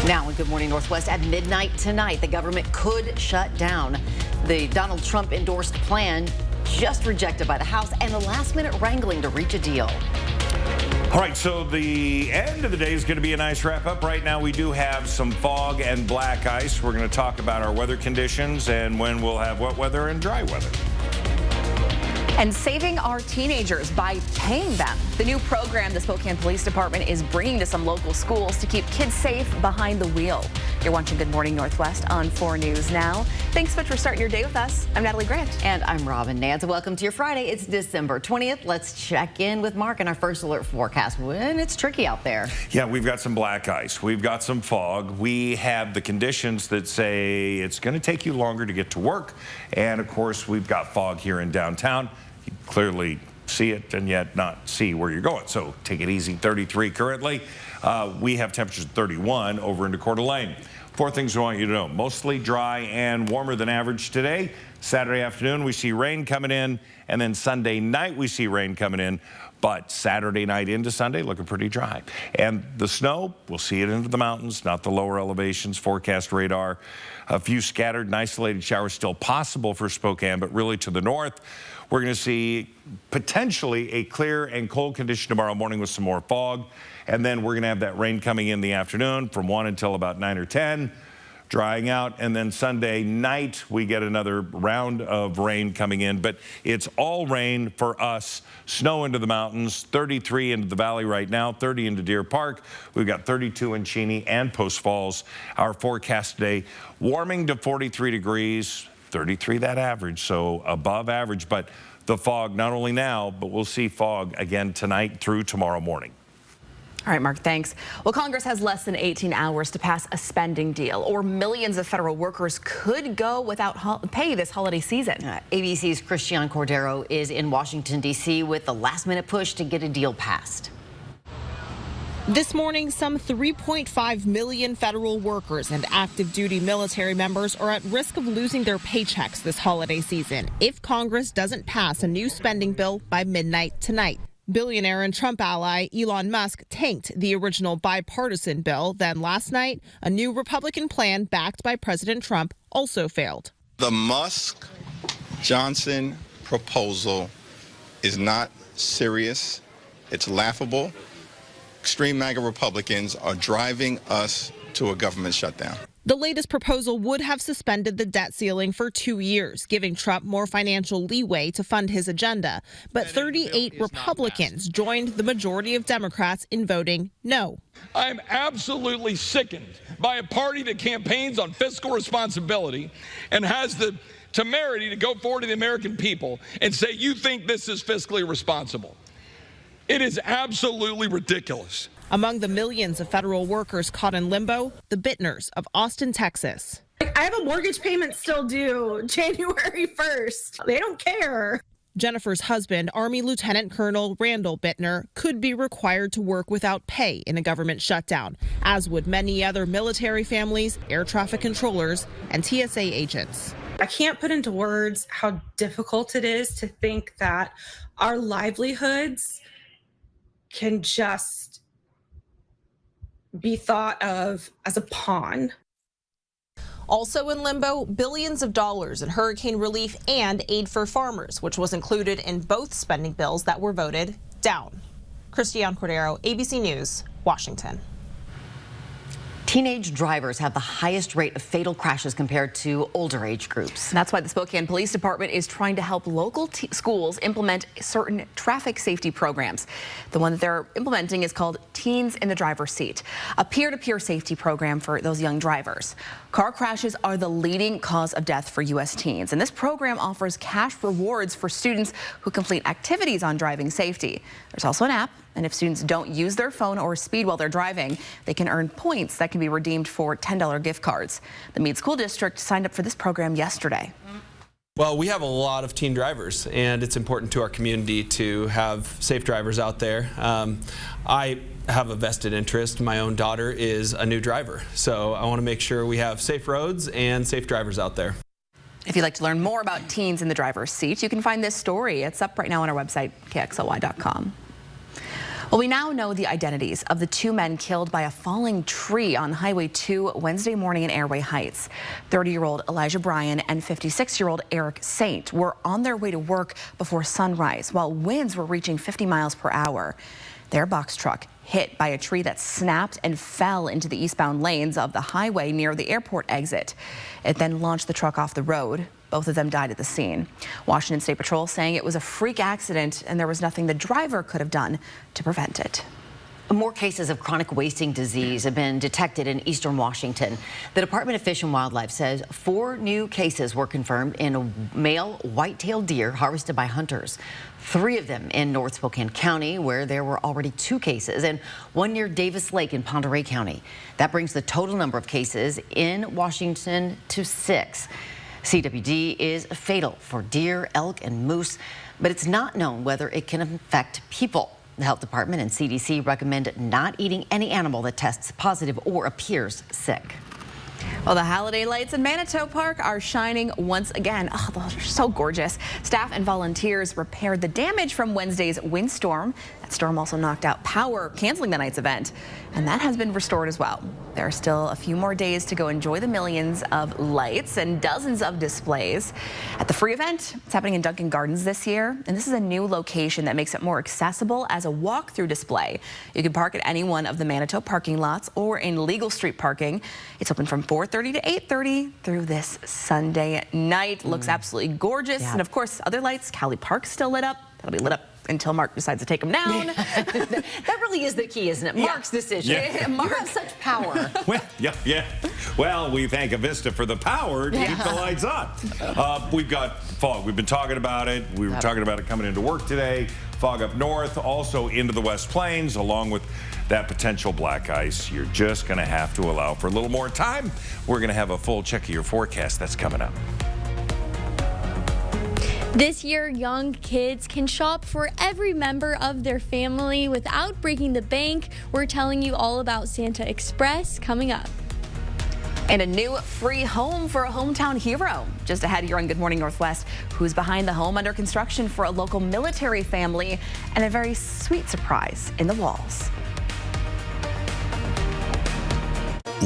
Now in Good Morning Northwest, at midnight tonight, the government could shut down. The Donald Trump endorsed plan just rejected by the House, and the last-minute wrangling to reach a deal. All right, so the end of the day is going to be a nice wrap-up. Right now, we do have some fog and black ice. We're going to talk about our weather conditions and when we'll have wet weather and dry weather. And saving our teenagers by paying them. The new program the Spokane Police Department is bringing to some local schools to keep kids safe behind the wheel. You're watching Good Morning Northwest on 4 News Now. Thanks so much for starting your day with us. I'm Natalie Grant. And I'm Robin Nance. Welcome to your Friday. It's December 20th. Let's check in with Mark in our first alert forecast when it's tricky out there. Yeah, we've got some black ice. We've got some fog. We have the conditions that say it's going to take you longer to get to work. And of course, we've got fog here in downtown. You clearly see it and yet not see where you're going. So take it easy. 33 currently. We have temperatures 31 over into Coeur d'Alene. 4 things we want you to know. Mostly dry and warmer than average today. Saturday afternoon, we see rain coming in. And then Sunday night, we see rain coming in. But Saturday night into Sunday, looking pretty dry. And the snow, we'll see it into the mountains, not the lower elevations. Forecast radar. A few scattered and isolated showers still possible for Spokane, but really to the north. We're going to see potentially a clear and cold condition tomorrow morning with some more fog. And then we're going to have that rain coming in the afternoon from 1 until about 9 or 10, drying out. And then Sunday night, we get another round of rain coming in. But it's all rain for us. Snow into the mountains, 33 into the valley right now, 30 into Deer Park. We've got 32 in Cheney and Post Falls. Our forecast today, warming to 43 degrees. 33 that average, so above average, but the fog not only now, but we'll see fog again tonight through tomorrow morning. All right, Mark, thanks. Well, Congress has less than 18 hours to pass a spending deal, or millions of federal workers could go without pay this holiday season. ABC's Christian Cordero is in Washington, D.C. with the last-minute push to get a deal passed. This morning, some 3.5 million federal workers and active duty military members are at risk of losing their paychecks this holiday season if Congress doesn't pass a new spending bill by midnight tonight. Billionaire and Trump ally Elon Musk tanked the original bipartisan bill. Then last night, a new Republican plan backed by President Trump also failed. The Musk-Johnson proposal is not serious. It's laughable. Extreme MAGA Republicans are driving us to a government shutdown. The latest proposal would have suspended the debt ceiling for 2 years, giving Trump more financial leeway to fund his agenda. But 38 Republicans joined the majority of Democrats in voting no. I'm absolutely sickened by a party that campaigns on fiscal responsibility and has the temerity to go forward to the American people and say, you think this is fiscally responsible. It is absolutely ridiculous. Among the millions of federal workers caught in limbo, the Bittners of Austin, Texas. I have a mortgage payment still due January 1st. They don't care. Jennifer's husband, Army Lieutenant Colonel Randall Bittner, could be required to work without pay in a government shutdown, as would many other military families, air traffic controllers, and TSA agents. I can't put into words how difficult it is to think that our livelihoods can just be thought of as a pawn. Also in limbo, billions of dollars in hurricane relief and aid for farmers, which was included in both spending bills that were voted down. Christian Cordero, ABC News, Washington. Teenage drivers have the highest rate of fatal crashes compared to older age groups. And that's why the Spokane Police Department is trying to help local schools implement certain traffic safety programs. The one that they're implementing is called Teens in the Driver's Seat, a peer-to-peer safety program for those young drivers. Car crashes are the leading cause of death for U.S. teens, and this program offers cash rewards for students who complete activities on driving safety. There's also an app, and if students don't use their phone or speed while they're driving, they can earn points that can be redeemed for $10 gift cards. The Meade School District signed up for this program yesterday. Well, we have a lot of teen drivers, and it's important to our community to have safe drivers out there. I have a vested interest. My own daughter is a new driver, so I want to make sure we have safe roads and safe drivers out there. If you'd like to learn more about teens in the driver's seat, you can find this story. It's up right now on our website, KXLY.com. Well, we now know the identities of the two men killed by a falling tree on Highway 2 Wednesday morning in Airway Heights. 30-year-old Elijah Bryan and 56-year-old Eric Saint were on their way to work before sunrise while winds were reaching 50 miles per hour. Their box truck hit by a tree that snapped and fell into the eastbound lanes of the highway near the airport exit. It then launched the truck off the road. Both of them died at the scene. Washington State Patrol saying it was a freak accident and there was nothing the driver could have done to prevent it. More cases of chronic wasting disease have been detected in eastern Washington. The Department of Fish and Wildlife says 4 new cases were confirmed in a male white-tailed deer harvested by hunters. 3 of them in North Spokane County, where there were already 2 cases, and 1 near Davis Lake in Pend Oreille County. That brings the total number of cases in Washington to 6. CWD is fatal for deer, elk, and moose, but it's not known whether it can affect people. The Health Department and CDC recommend not eating any animal that tests positive or appears sick. Well, the holiday lights in Manito Park are shining once again. Oh, those are so gorgeous. Staff and volunteers repaired the damage from Wednesday's windstorm. That storm also knocked out power, canceling the night's event, and that has been restored as well. There are still a few more days to go enjoy the millions of lights and dozens of displays. At the free event, it's happening in Duncan Gardens this year, and this is a new location that makes it more accessible as a walk-through display. You can park at any one of the Manito parking lots or in legal street parking. It's open from 4:30 to 8:30 through this Sunday night. Looks absolutely gorgeous. Yeah. And of course, other lights, Cowley Park's still lit up. That'll be lit up until Mark decides to take them down. That really is the key, isn't it? Mark's decision. Yeah. Mark has such power. Well, yeah. Well, we thank Avista for the power to keep the lights on. We've got fog. We've been talking about it. We were talking about it coming into work today. Fog up north, also into the West Plains, along with that potential black ice. You're just going to have to allow for a little more time. We're going to have a full check of your forecast. That's coming up. This year, young kids can shop for every member of their family without breaking the bank. We're telling you all about Santa Express coming up. And a new free home for a hometown hero. Just ahead here on Good Morning Northwest, who's behind the home under construction for a local military family, and a very sweet surprise in the walls.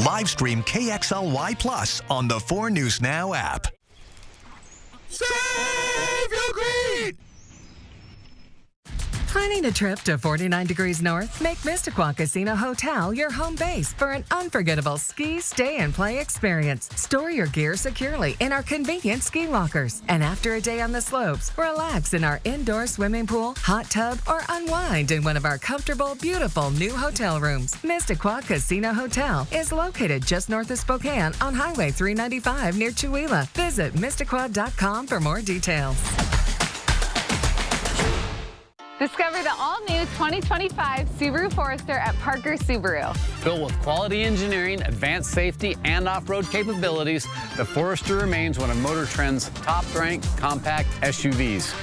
Live stream KXLY Plus on the 4 News Now app. Save your greed! Planning a trip to 49 degrees north? Make Mistaqua Casino Hotel your home base for an unforgettable ski, stay, and play experience. Store your gear securely in our convenient ski lockers. And after a day on the slopes, relax in our indoor swimming pool, hot tub, or unwind in one of our comfortable, beautiful new hotel rooms. Mistaqua Casino Hotel is located just north of Spokane on Highway 395 near Chewelah. Visit Mistaqua.com for more details. Discover the all-new 2025 Subaru Forester at Parker Subaru. Built with quality engineering, advanced safety, and off-road capabilities, the Forester remains one of Motor Trend's top-ranked compact SUVs.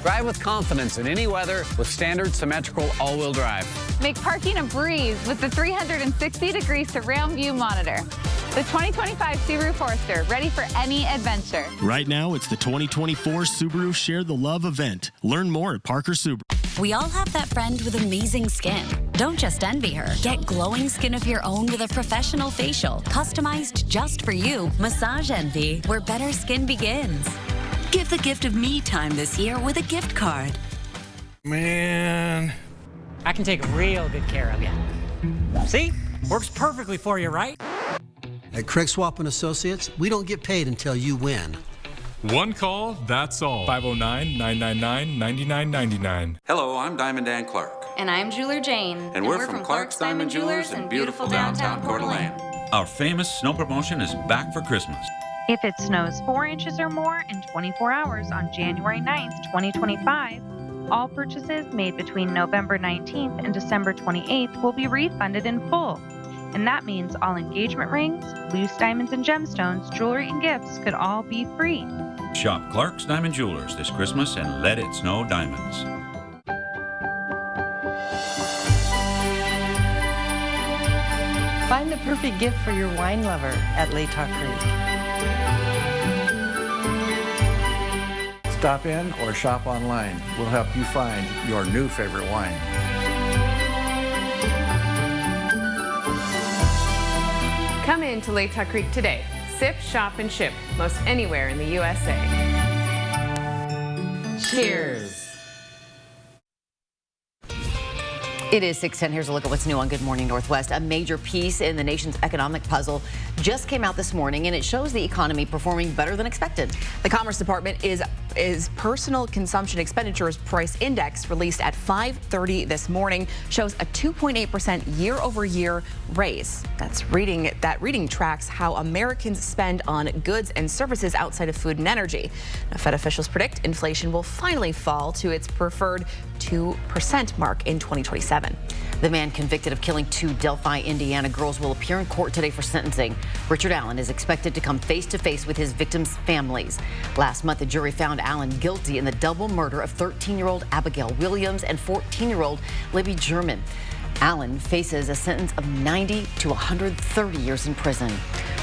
Drive with confidence in any weather with standard symmetrical all-wheel drive. Make parking a breeze with the 360-degree surround view monitor. The 2025 Subaru Forester, ready for any adventure. Right now, it's the 2024 Subaru Share the Love event. Learn more at Parker Subaru. We all have that friend with amazing skin. Don't just envy her. Get glowing skin of your own with a professional facial, customized just for you. Massage Envy, where better skin begins. Give the gift of me time this year with a gift card. Man, I can take real good care of you. See? Works perfectly for you, right? At Craig Swap & Associates, we don't get paid until you win. One call, that's all. 509-999-9999. Hello, I'm Diamond Dan Clark. And I'm Jeweler Jane. And we're from Clark's Diamond Jewelers in beautiful downtown Coeur d'Alene. Our famous snow promotion is back for Christmas. If it snows 4 inches or more in 24 hours on January 9th, 2025, all purchases made between November 19th and December 28th will be refunded in full. And that means all engagement rings, loose diamonds and gemstones, jewelry and gifts could all be free. Shop Clark's Diamond Jewelers this Christmas and let it snow diamonds. Find the perfect gift for your wine lover at Latah Creek. Stop in or shop online. We'll help you find your new favorite wine. Come in to Lake Creek today. Sip, shop, and ship most anywhere in the USA. Cheers. It is 6:10. Here's a look at what's new on Good Morning Northwest. A major piece in the nation's economic puzzle just came out this morning, and it shows the economy performing better than expected. The Commerce Department is personal consumption expenditures price index released at 5:30 this morning shows a 2.8% year-over-year raise. That reading tracks how Americans spend on goods and services outside of food and energy. Now, Fed officials predict inflation will finally fall to its preferred 2% mark in 2027. The man convicted of killing 2 Delphi, Indiana girls will appear in court today for sentencing. Richard Allen is expected to come face-to-face with his victims' families. Last month, the jury found Allen guilty in the double murder of 13-year-old Abigail Williams and 14-year-old Libby German. Allen faces a sentence of 90 to 130 years in prison.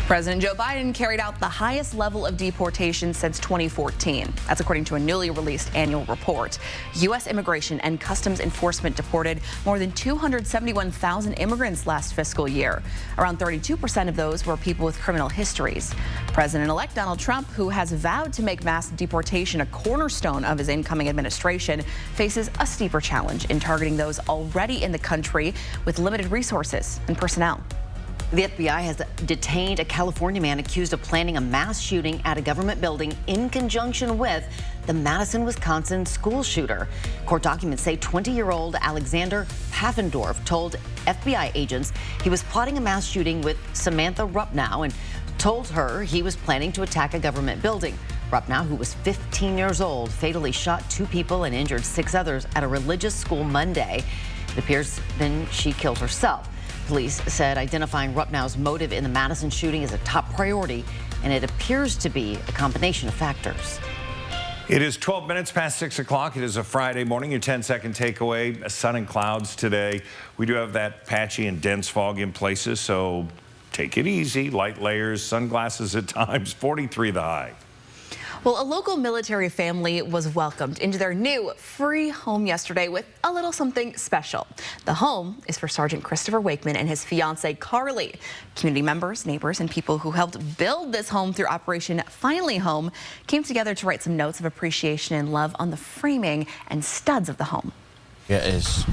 President Joe Biden carried out the highest level of deportation since 2014. That's according to a newly released annual report. U.S. Immigration and Customs Enforcement deported more than 271,000 immigrants last fiscal year. Around 32% of those were people with criminal histories. President-elect Donald Trump, who has vowed to make mass deportation a cornerstone of his incoming administration, faces a steeper challenge in targeting those already in the country with limited resources and personnel. The FBI has detained a California man accused of planning a mass shooting at a government building in conjunction with the Madison, Wisconsin school shooter. Court documents say 20-year-old Alexander Pfaffendorf told FBI agents he was plotting a mass shooting with Samantha Rupnow and told her he was planning to attack a government building. Rupnow, who was 15 years old, fatally shot 2 people and injured 6 others at a religious school Monday. It appears then she killed herself. Police said identifying Rupnow's motive in the Madison shooting is a top priority, and it appears to be a combination of factors. It is 12 minutes past 6 o'clock. It is a Friday morning. Your 10-second takeaway, sun and clouds today. We do have that patchy and dense fog in places, so take it easy. Light layers, sunglasses at times, 43 the high. Well, a local military family was welcomed into their new free home yesterday with a little something special. The home is for Sergeant Christopher Wakeman and his fiancee Carly. Community members, neighbors, and people who helped build this home through Operation Finally Home came together to write some notes of appreciation and love on the framing and studs of the home. Yeah, it's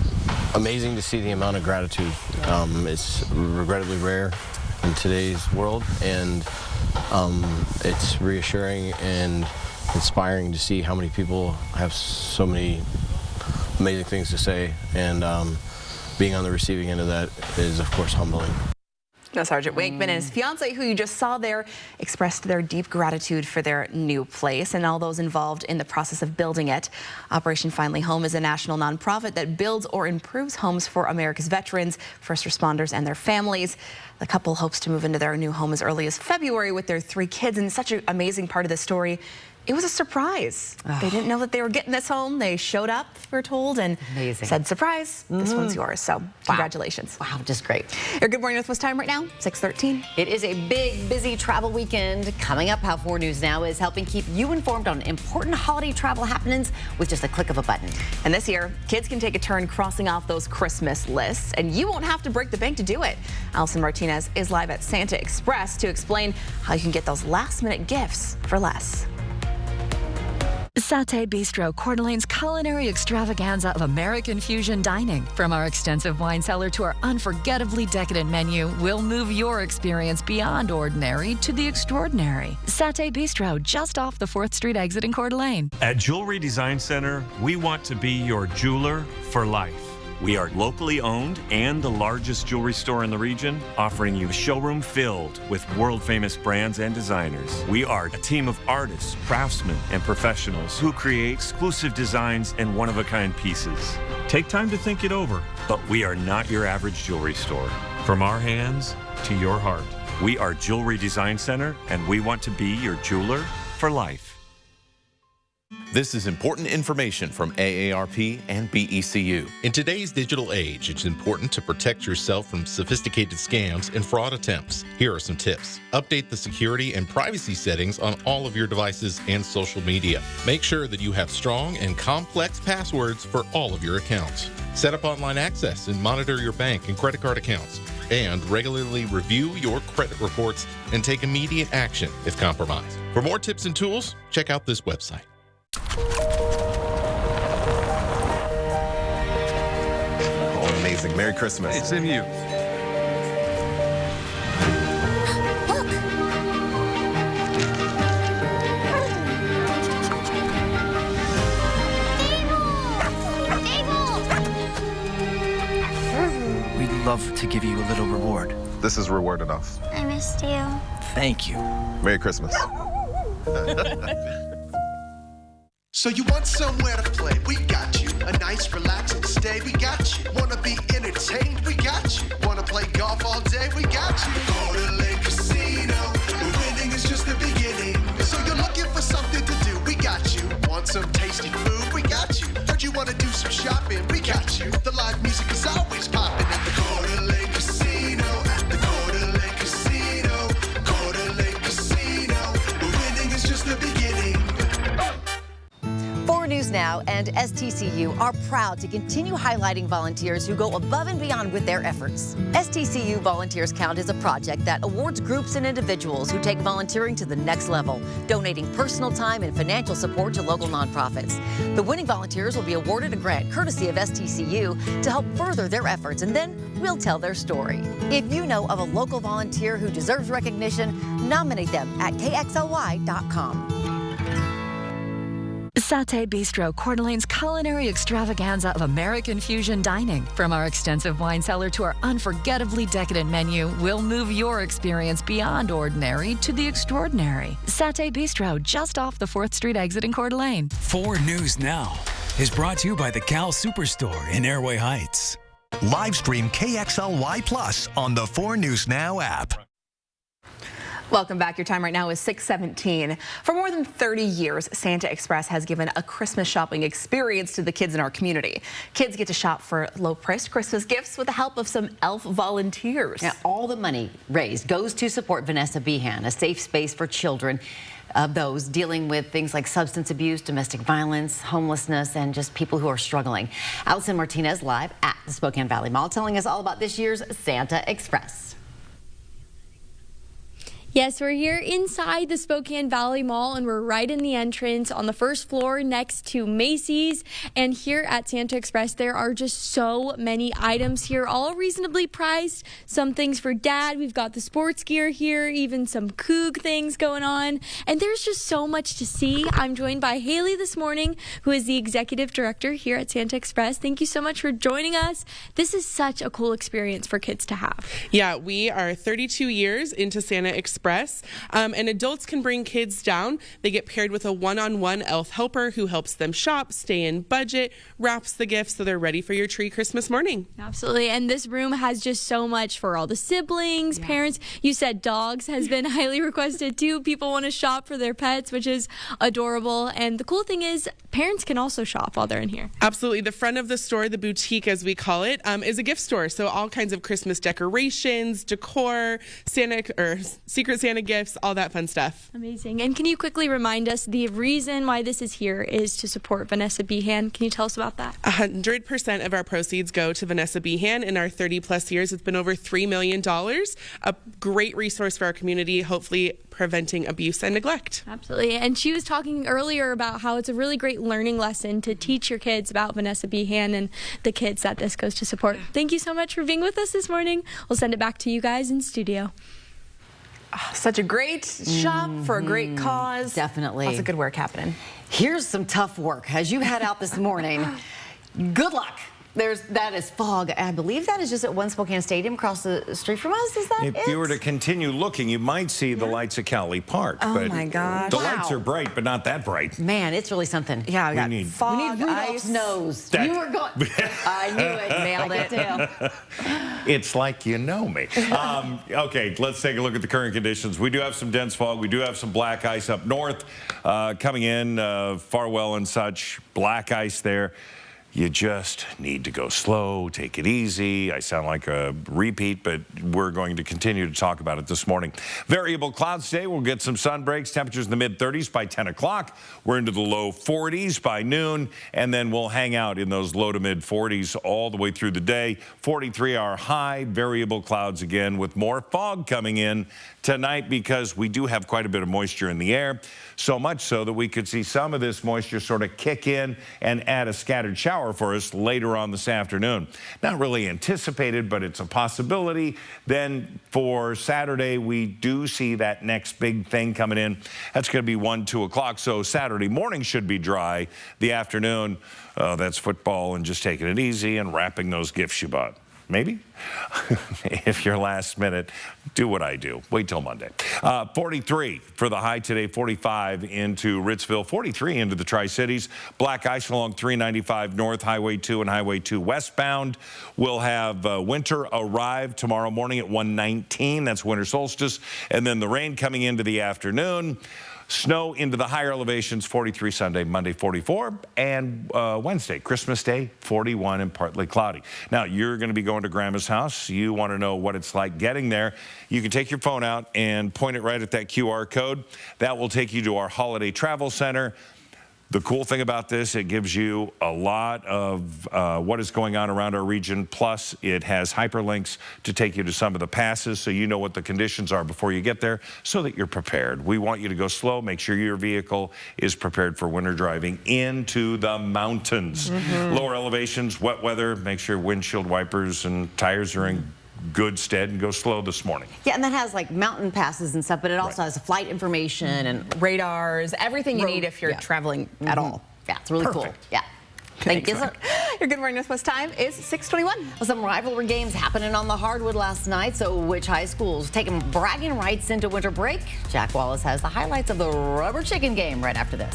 amazing to see the amount of gratitude. It's regrettably rare in today's world, and it's reassuring and inspiring to see how many people have so many amazing things to say, and being on the receiving end of that is, of course, humbling. Now, Sergeant Wakeman and his fiancee, who you just saw there, expressed their deep gratitude for their new place and all those involved in the process of building it. Operation Finally Home is a national nonprofit that builds or improves homes for America's veterans, first responders, and their families. The couple hopes to move into their new home as early as February with their 3 kids, and such an amazing part of the story. It was a surprise. They didn't know that they were getting this home. They showed up, we're told, and said, surprise, this one's yours. So congratulations. Wow, just great. Your Good Morning Northwest time right now, 6:13. It is a big, busy travel weekend coming up. How 4 News Now is helping keep you informed on important holiday travel happenings with just a click of a button. And this year, kids can take a turn crossing off those Christmas lists, and you won't have to break the bank to do it. Allison Martinez is live at Santa Express to explain how you can get those last-minute gifts for less. Satay Bistro, Coeur d'Alene's culinary extravaganza of American fusion dining. From our extensive wine cellar to our unforgettably decadent menu, we'll move your experience beyond ordinary to the extraordinary. Satay Bistro, just off the 4th Street exit in Coeur d'Alene. At Jewelry Design Center, we want to be your jeweler for life. We are locally owned and the largest jewelry store in the region, offering you a showroom filled with world-famous brands and designers. We are a team of artists, craftsmen, and professionals who create exclusive designs and one-of-a-kind pieces. Take time to think it over, but we are not your average jewelry store. From our hands to your heart, we are Jewelry Design Center, and we want to be your jeweler for life. This is important information from AARP and BECU. In today's digital age, it's important to protect yourself from sophisticated scams and fraud attempts. Here are some tips. Update the security and privacy settings on all of your devices and social media. Make sure that you have strong and complex passwords for all of your accounts. Set up online access and monitor your bank and credit card accounts. and regularly review your credit reports and take immediate action if compromised. For more tips and tools, check out this website. Oh, amazing. Merry Christmas. It's in you. We'd love to give you a little reward. This is reward enough. I missed you. Thank you. Merry Christmas. So you want somewhere to play? We got you. A nice relaxing stay? We got you. Wanna be entertained? We got you. Wanna play golf all day? We got you. Go to Lake Casino. Winning is just the beginning. So you're looking for something to do? We got you. Want some tasty food? We got you. Heard you wanna do some shopping? We got you. The live music is always popping at the Go to Lake Casino. At the Go to Lake Casino. Go to Lake Casino. Winning is just the beginning. 4 News Now and STCU are proud to continue highlighting volunteers who go above and beyond with their efforts. STCU Volunteers Count is a project that awards groups and individuals who take volunteering to the next level, donating personal time and financial support to local nonprofits. The winning volunteers will be awarded a grant courtesy of STCU to help further their efforts, and then we'll tell their story. If you know of a local volunteer who deserves recognition, nominate them at kxly.com. Satay Bistro, Coeur d'Alene's culinary extravaganza of American fusion dining. From our extensive wine cellar to our unforgettably decadent menu, we'll move your experience beyond ordinary to the extraordinary. Satay Bistro, just off the 4th Street exit in Coeur d'Alene. 4 News Now is brought to you by the Cal Superstore in Airway Heights. Live stream KXLY Plus on the 4 News Now app. Welcome back. Your time right now is 6:17. For more than 30 years, Santa Express has given a Christmas shopping experience to the kids in our community. Kids get to shop for low-priced Christmas gifts with the help of some elf volunteers. Now, all the money raised goes to support Vanessa Behan, a safe space for children of those dealing with things like substance abuse, domestic violence, homelessness, and just people who are struggling. Allison Martinez live at the Spokane Valley Mall telling us all about this year's Santa Express. Yes, we're here inside the Spokane Valley Mall, and we're right in the entrance on the first floor next to Macy's. And here at Santa Express, there are just so many items here, all reasonably priced. Some things for dad. We've got the sports gear here, even some Coug things going on. And there's just so much to see. I'm joined by Haley this morning, who is the executive director here at Santa Express. Thank you so much for joining us. This is such a cool experience for kids to have. Yeah, we are 32 years into Santa Express. And adults can bring kids down. They get paired with a one-on-one elf helper who helps them shop, stay in budget, wraps the gifts so they're ready for your tree Christmas morning. Absolutely. And this room has just so much for all the siblings, parents. You said dogs has been highly requested too. People want to shop for their pets, which is adorable. And the cool thing is parents can also shop while they're in here. Absolutely. The front of the store, the boutique as we call it, is a gift store. So all kinds of Christmas decorations, decor, Secret Santa gifts, all that fun stuff. Amazing. And can you quickly remind us the reason why this is here is to support Vanessa Behan? Can you tell us about that? 100% of our proceeds go to Vanessa Behan. In our 30 plus years, it's been over $3 million. A great resource for our community, hopefully preventing abuse and neglect. Absolutely. And she was talking earlier about how it's a really great learning lesson to teach your kids about Vanessa Behan and the kids that this goes to support. Thank you so much for being with us this morning. We'll send it back to you guys in studio. Such a great shop for a great cause. Definitely. Lots of good work happening. Here's some tough work. As you head out this morning, good luck. That is fog. I believe that is just at One Spokane Stadium across the street from us. Is that it? If you were to continue looking, you might see the lights at Cowley Park. Oh, but my gosh. The lights are bright, but not that bright. Man, it's really something. Yeah, we got fog, we need Rudolph's ice. nose. You were going. I knew it. Nailed it. It's like you know me. Okay, let's take a look at the current conditions. We do have some dense fog. We do have some black ice up north coming in, Farwell and such. Black ice there. you just need to go slow, take it easy. I sound like a repeat, but we're going to continue to talk about it this morning. Variable clouds today. We'll get some sun breaks. Temperatures in the mid-30s by 10 o'clock. We're into the low 40s by noon, and then we'll hang out in those low to mid-40s all the way through the day. 43 our high. Variable clouds again with more fog coming in tonight because we do have quite a bit of moisture in the air. So much so that we could see some of this moisture sort of kick in and add a scattered shower for us later on this afternoon. Not really anticipated, but it's a possibility. Then for Saturday, we do see that next big thing coming in. That's going to be 1, 2 o'clock. So Saturday morning should be dry. The afternoon, that's football and just taking it easy and wrapping those gifts you bought. Maybe? If you're last minute, do what I do. Wait till Monday. 43 for the high today, 45 into Ritzville, 43 into the Tri-Cities. Black ice along 395 north, Highway 2 and Highway 2 westbound. We'll have winter arrive tomorrow morning at 1:19. That's winter solstice. And then the rain coming into the afternoon. Snow into the higher elevations, 43 Sunday, Monday 44, and Wednesday, Christmas Day, 41 and partly cloudy. Now, you're going to be going to Grandma's house. You want to know what it's like getting there. You can take your phone out and point it right at that QR code. That will take you to our holiday travel center. The cool thing about this, it gives you a lot of what is going on around our region. Plus, it has hyperlinks to take you to some of the passes so you know what the conditions are before you get there so that you're prepared. We want you to go slow. Make sure your vehicle is prepared for winter driving into the mountains. Lower elevations, wet weather. Make sure windshield wipers and tires are in good stead and go slow this morning. Yeah, and that has like mountain passes and stuff, but it also has flight information and radars, everything you need if you're traveling at all. Yeah, it's really cool. Yeah. Thank you, sir. Your Good Morning Northwest time is 6:21. Some rivalry games happening on the hardwood last night. So which high schools taking bragging rights into winter break? Jack Wallace has the highlights of the rubber chicken game right after this.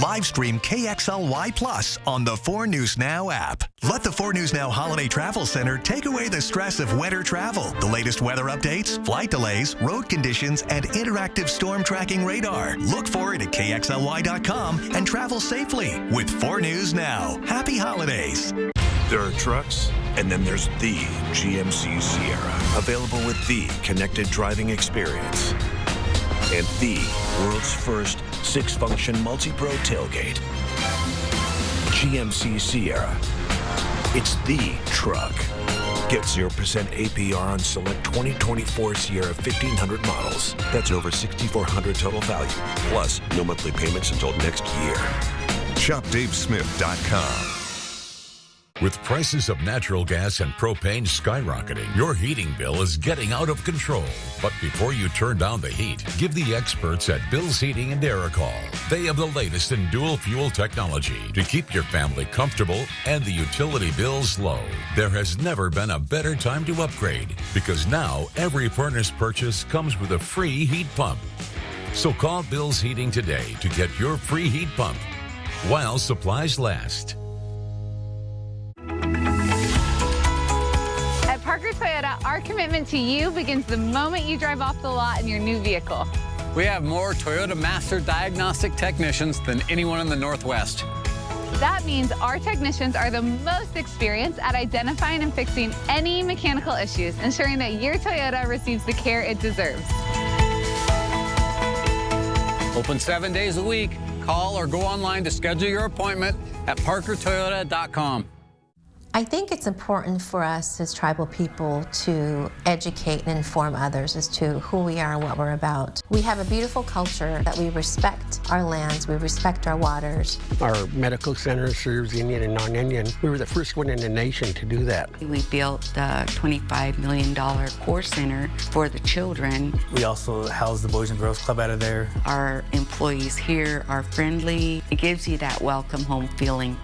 Live stream KXLY Plus on the 4 News Now app. Let the 4 News Now Holiday Travel Center take away the stress of winter travel. The latest weather updates, flight delays, road conditions, and interactive storm tracking radar. Look for it at KXLY.com and travel safely with 4 News Now. Happy holidays. There are trucks, and then there's the GMC Sierra. Available with the connected driving experience. And the world's first 6-function multi-pro tailgate. GMC Sierra. It's the truck. Get 0% APR on select 2024 Sierra 1500 models. That's over $6,400 total value. Plus, no monthly payments until next year. ShopDaveSmith.com. With prices of natural gas and propane skyrocketing, your heating bill is getting out of control. But before you turn down the heat, give the experts at Bill's Heating and Air a call. They have the latest in dual fuel technology to keep your family comfortable and the utility bills low. There has never been a better time to upgrade because now every furnace purchase comes with a free heat pump. So call Bill's Heating today to get your free heat pump while supplies last. At Parker Toyota, our commitment to you begins the moment you drive off the lot in your new vehicle. We have more Toyota Master Diagnostic technicians than anyone in the Northwest. That means our technicians are the most experienced at identifying and fixing any mechanical issues, ensuring that your Toyota receives the care it deserves. Open 7 days a week. Call or go online to schedule your appointment at parkertoyota.com. I think it's important for us as tribal people to educate and inform others as to who we are and what we're about. We have a beautiful culture that we respect our lands, we respect our waters. Our medical center serves Indian and non-Indian. We were the first one in the nation to do that. We built a $25 million core center for the children. We also house the Boys and Girls Club out of there. Our employees here are friendly. It gives you that welcome home feeling.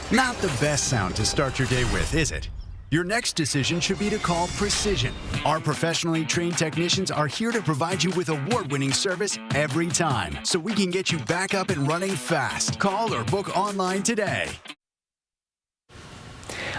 Not the best sound to start your day with, is it? Your next decision should be to call Precision. Our professionally trained technicians are here to provide you with award-winning service every time, so we can get you back up and running fast. Call or book online today.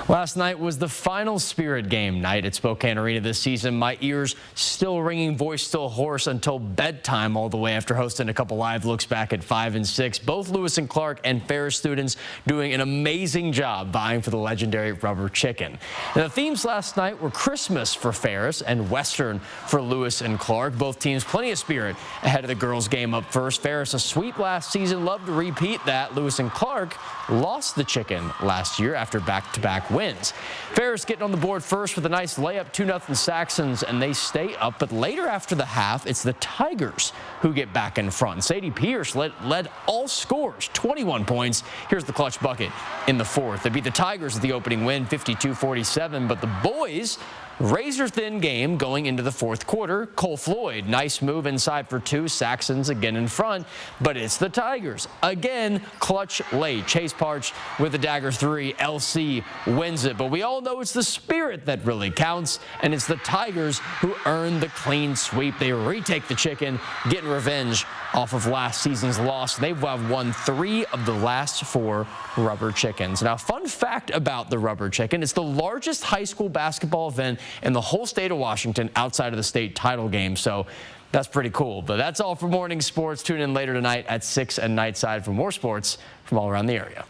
Last night was the final Spirit game night at Spokane Arena this season. My ears still ringing, voice still hoarse until bedtime all the way after hosting a couple live looks back at 5 and 6. Both Lewis and Clark and Ferris students doing an amazing job vying for the legendary rubber chicken. Now, the themes last night were Christmas for Ferris and Western for Lewis and Clark. Both teams plenty of spirit ahead of the girls game up first. Ferris a sweep last season, love to repeat that. Lewis and Clark lost the chicken last year after back-to-back wins. Ferris getting on the board first with a nice layup, 2-0 Saxons, and they stay up. But later after the half, it's the Tigers who get back in front. Sadie Pierce led all scores, 21 points. Here's the clutch bucket in the fourth. They beat the Tigers with the opening win, 52-47, but the boys razor-thin game going into the fourth quarter. Cole Floyd, nice move inside for two. Saxons again in front, but it's the Tigers. Again, clutch late. Chase Parch with a dagger three. LC wins it, but we all know it's the spirit that really counts, and it's the Tigers who earn the clean sweep. They retake the chicken, getting revenge off of last season's loss. They've won 3 of the last 4 rubber chickens. Now, fun fact about the rubber chicken, it's the largest high school basketball event in the whole state of Washington outside of the state title game. So that's pretty cool. But that's all for morning sports. Tune in later tonight at 6 and Nightside for more sports from all around the area.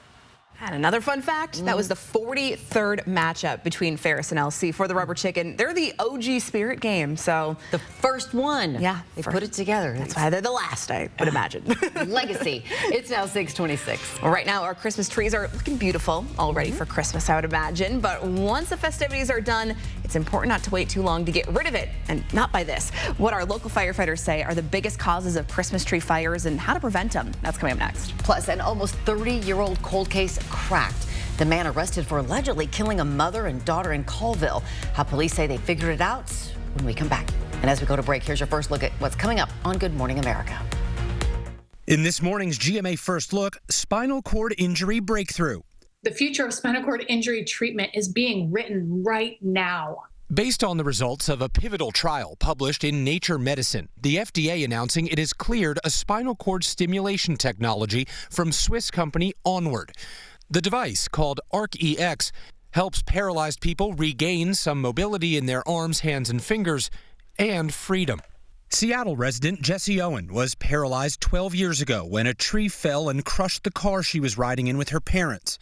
And another fun fact, that was the 43rd matchup between Ferris and LC for the rubber chicken. They're the OG Spirit game, so. The first one. Yeah. They put it together. That's why they're the last, I would imagine. Legacy. It's now 6:26. Well, right now, our Christmas trees are looking beautiful, all ready for Christmas, I would imagine. But once the festivities are done, it's important not to wait too long to get rid of it, and not by this. What our local firefighters say are the biggest causes of Christmas tree fires and how to prevent them. That's coming up next. Plus, an almost 30-year-old cold case cracked. The man arrested for allegedly killing a mother and daughter in Colville. How police say they figured it out when we come back. And as we go to break, here's your first look at what's coming up on Good Morning America. In this morning's GMA First Look, spinal cord injury breakthrough. The future of spinal cord injury treatment is being written right now. Based on the results of a pivotal trial published in Nature Medicine, the FDA announcing it has cleared a spinal cord stimulation technology from Swiss company Onward. The device, called ARC-EX, helps paralyzed people regain some mobility in their arms, hands, and fingers, and freedom. Seattle resident Jessie Owen was paralyzed 12 years ago when a tree fell and crushed the car she was riding in with her parents.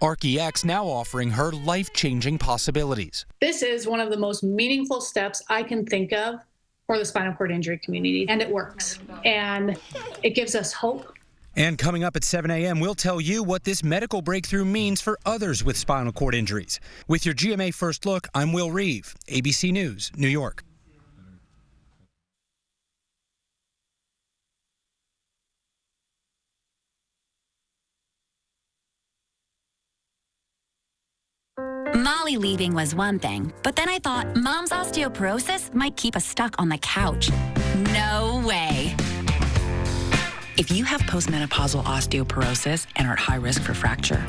ARC-EX now offering her life-changing possibilities. This is one of the most meaningful steps I can think of for the spinal cord injury community, and it works. And it gives us hope. And coming up at 7 a.m., we'll tell you what this medical breakthrough means for others with spinal cord injuries. With your GMA First Look, I'm Will Reeve, ABC News, New York. Molly leaving was one thing, but then I thought Mom's osteoporosis might keep us stuck on the couch. No way. If you have postmenopausal osteoporosis and are at high risk for fracture,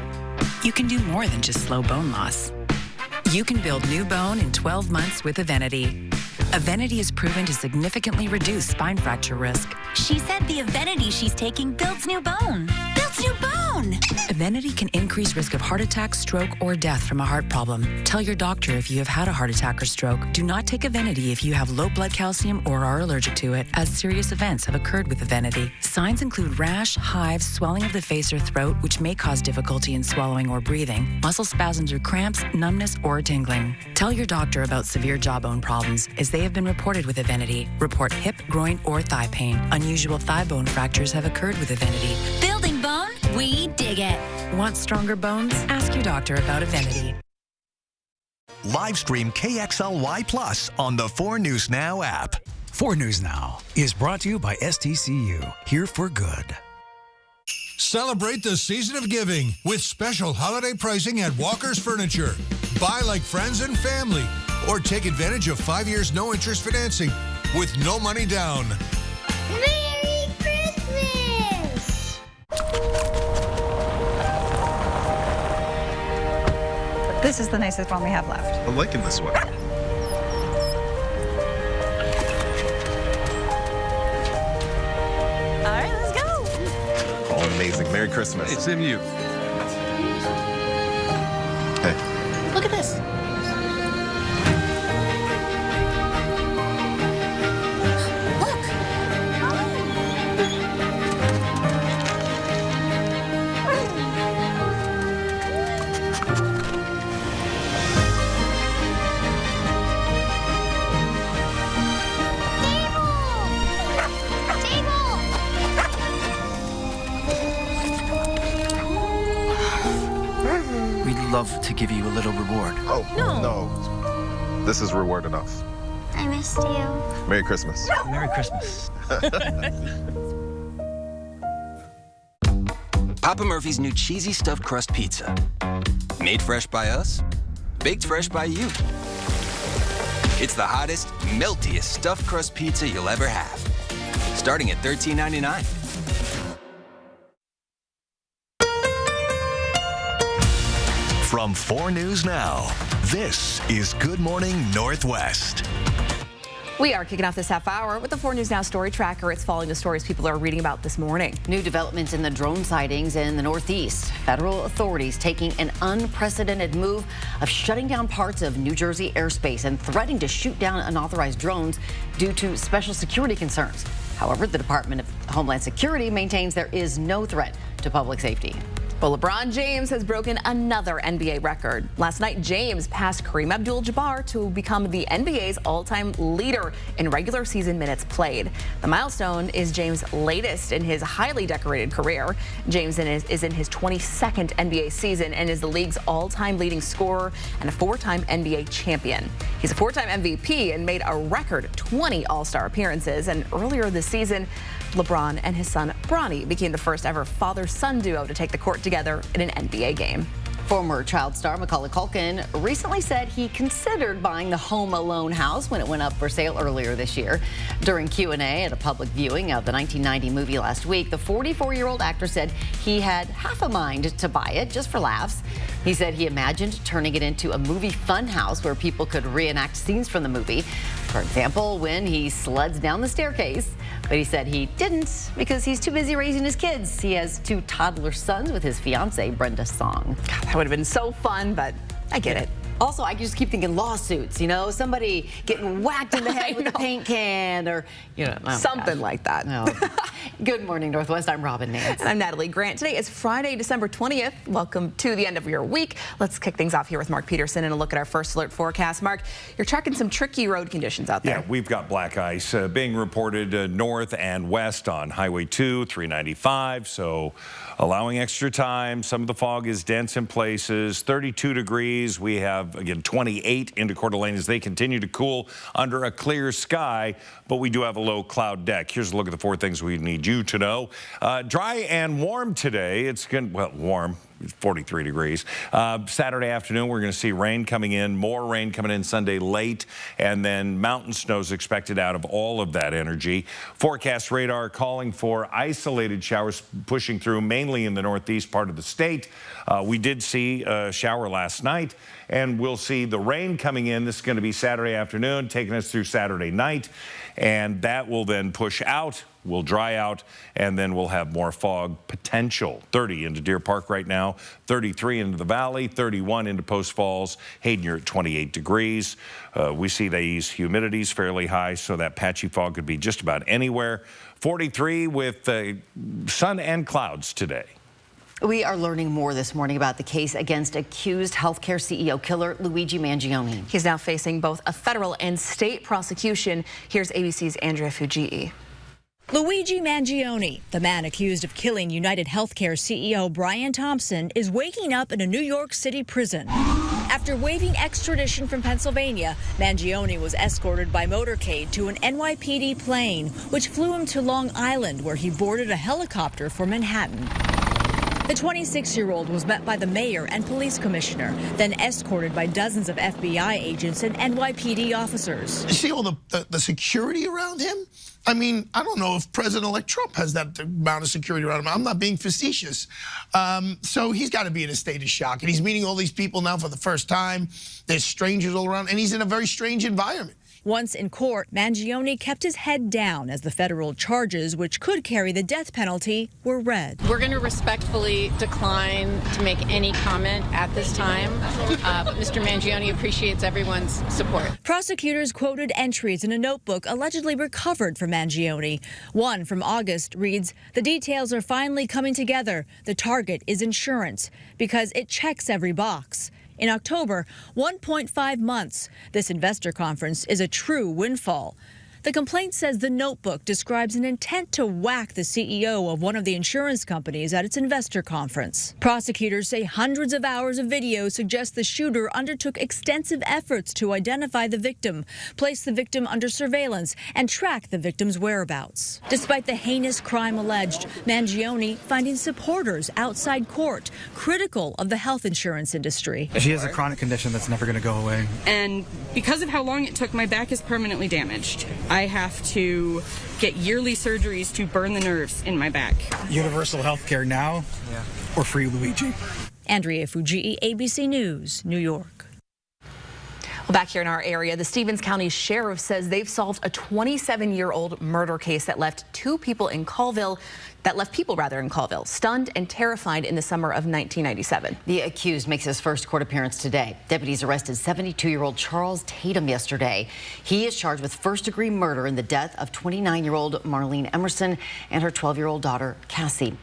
you can do more than just slow bone loss. You can build new bone in 12 months with Evenity. Evenity is proven to significantly reduce spine fracture risk. She said the Evenity she's taking builds new bone. Builds new bone! Evenity can increase risk of heart attack, stroke, or death from a heart problem. Tell your doctor if you have had a heart attack or stroke. Do not take Evenity if you have low blood calcium or are allergic to it, as serious events have occurred with Evenity. Signs include rash, hives, swelling of the face or throat, which may cause difficulty in swallowing or breathing, muscle spasms or cramps, numbness, or tingling. Tell your doctor about severe jawbone problems, as they have been reported with Evenity. Report hip, groin, or thigh pain. Unusual thigh bone fractures have occurred with Evenity. Building bone? We dig it. Want stronger bones? Ask your doctor about Evenity. Live stream KXLY Plus on the 4 News Now app. 4 News Now is brought to you by STCU, here for good. Celebrate the season of giving with special holiday pricing at Walker's Furniture. Buy like friends and family, or take advantage of 5 years no-interest financing with no money down. Merry Christmas! This is the nicest one we have left. I'm liking this one. All right, let's go. Oh, amazing. Merry Christmas. Hey, same to you. Hey. love to give you a little reward. Oh, no. This is reward enough. I missed you. Merry Christmas. Merry Christmas. Papa Murphy's new cheesy stuffed crust pizza. Made fresh by us, baked fresh by you. It's the hottest, meltiest stuffed crust pizza you'll ever have. Starting at $13.99. From 4 News Now, this is Good Morning Northwest. We are kicking off this half hour with the 4 News Now story tracker. It's following the stories people are reading about this morning. New developments in the drone sightings in the Northeast. Federal authorities taking an unprecedented move of shutting down parts of New Jersey airspace and threatening to shoot down unauthorized drones due to special security concerns. However, the Department of Homeland Security maintains there is no threat to public safety. Well, LeBron James has broken another NBA record. Last night, James passed Kareem Abdul-Jabbar to become the NBA's all-time leader in regular season minutes played. The milestone is James' latest in his highly decorated career. James is in his 22nd NBA season and is the league's all-time leading scorer and a 4-time NBA champion. He's a 4-time MVP and made a record 20 All-Star appearances. And earlier this season, LeBron and his son Bronny became the first ever father-son duo to take the court together in an NBA game. Former child star Macaulay Culkin recently said he considered buying the Home Alone house when it went up for sale earlier this year. During Q&A at a public viewing of the 1990 movie last week, the 44-year-old actor said he had half a mind to buy it just for laughs. He said he imagined turning it into a movie fun house where people could reenact scenes from the movie. For example, when he sleds down the staircase. But he said he didn't because he's too busy raising his kids. He has 2 toddler sons with his fiancee, Brenda Song. God, that would have been so fun, but I get it. Also, I just keep thinking lawsuits, you know, somebody getting whacked in the head with a paint can or, you know. Something like that. No. Good morning, Northwest. I'm Robin Nance. And I'm Natalie Grant. Today is Friday, December 20th. Welcome to the end of your week. Let's kick things off here with Mark Peterson and a look at our first alert forecast. Mark, you're tracking some tricky road conditions out there. Yeah, we've got black ice being reported north and west on Highway 2, 395. So allowing extra time. Some of the fog is dense in places. 32 degrees. We have, again, 28 into Coeur d'Alene as they continue to cool under a clear sky, but we do have a low cloud deck. Here's a look at the 4 things we need you to know. Dry and warm today. It's going to, well, warm. 43 degrees. Saturday afternoon, we're going to see rain coming in, more rain coming in Sunday late, and then mountain snow is expected out of all of that energy. Forecast radar calling for isolated showers pushing through mainly in the northeast part of the state. We did see a shower last night, and we'll see the rain coming in. This is going to be Saturday afternoon, taking us through Saturday night, and that will then push out. Will dry out, and then we'll have more fog potential. 30 into Deer Park right now, 33 into the valley, 31 into Post Falls. Hayden, you're at 28 degrees. We see these humidities fairly high, so that patchy fog could be just about anywhere. 43 with sun and clouds today. We are learning more this morning about the case against accused healthcare CEO killer Luigi Mangione. He's now facing both a federal and state prosecution. Here's ABC's Andrea Fujii. Luigi Mangione, the man accused of killing United Healthcare CEO Brian Thompson, is waking up in a New York City prison. After waiving extradition from Pennsylvania, Mangione was escorted by motorcade to an NYPD plane, which flew him to Long Island, where he boarded a helicopter for Manhattan. The 26-year-old was met by the mayor and police commissioner, then escorted by dozens of FBI agents and NYPD officers. You see all the security around him? I mean, I don't know if President-elect Trump has that amount of security around him. I'm not being facetious. So he's got to be in a state of shock. And he's meeting all these people now for the first time. There's strangers all around, and he's in a very strange environment. Once in court, Mangione kept his head down as the federal charges, which could carry the death penalty, were read. We're going to respectfully decline to make any comment at this time, but Mr. Mangione appreciates everyone's support. Prosecutors quoted entries in a notebook allegedly recovered from Mangione. One from August reads, "The details are finally coming together. The target is insurance because it checks every box." In October, 1.5 months. This investor conference is a true windfall. The complaint says the notebook describes an intent to whack the CEO of one of the insurance companies at its investor conference. Prosecutors say hundreds of hours of video suggest the shooter undertook extensive efforts to identify the victim, place the victim under surveillance, and track the victim's whereabouts. Despite the heinous crime alleged, Mangione finding supporters outside court critical of the health insurance industry. She has a chronic condition that's never going to go away. And because of how long it took, my back is permanently damaged. I have to get yearly surgeries to burn the nerves in my back. Universal health care now or free Luigi? Andrea Fujii, ABC News, New York. Well, back here in our area, the Stevens County Sheriff says they've solved a 27-year-old murder case that left people in Colville stunned and terrified in the summer of 1997. The accused makes his first court appearance today. Deputies arrested 72-year-old Charles Tatum yesterday. He is charged with first-degree murder in the death of 29-year-old Marlene Emerson and her 12-year-old daughter, Cassie.